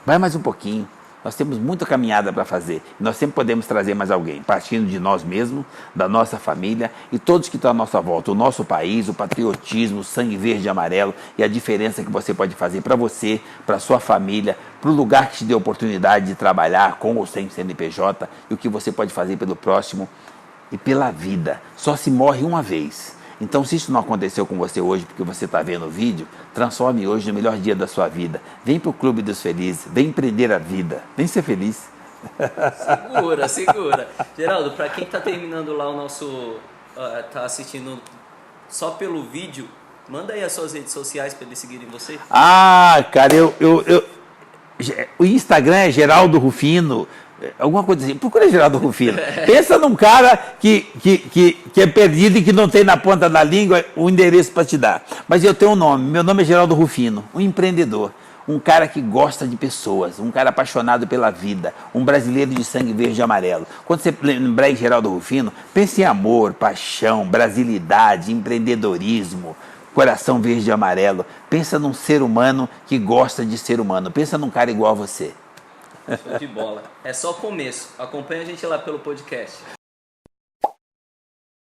Vai mais um pouquinho. Nós temos muita caminhada para fazer. Nós sempre podemos trazer mais alguém, partindo de nós mesmos, da nossa família e todos que estão à nossa volta. O nosso país, o patriotismo, o sangue verde e amarelo e a diferença que você pode fazer para você, para a sua família, para o lugar que te deu oportunidade de trabalhar com ou sem CNPJ e o que você pode fazer pelo próximo. e pela vida. Só se morre uma vez. Então, se isso não aconteceu com você hoje, porque você está vendo o vídeo, transforme hoje no melhor dia da sua vida. Vem para o Clube dos Felizes, vem empreender a vida, vem ser feliz. Segura. Geraldo, para quem está terminando lá o nosso... tá assistindo só pelo vídeo, manda aí as suas redes sociais para eles seguirem você. Cara, o Instagram é Geraldo Rufino, alguma coisa assim. Procura Geraldo Rufino. Pensa num cara que é perdido e que não tem na ponta da língua o endereço para te dar. Mas eu tenho um nome, meu nome é Geraldo Rufino, um empreendedor. Um cara que gosta de pessoas, um cara apaixonado pela vida, um brasileiro de sangue verde e amarelo. Quando você lembrar em Geraldo Rufino, pense em amor, paixão, brasilidade, empreendedorismo, coração verde e amarelo. Pensa num ser humano que gosta de ser humano. Pensa num cara igual a você. Show de bola. É só começo. Acompanha a gente lá pelo podcast.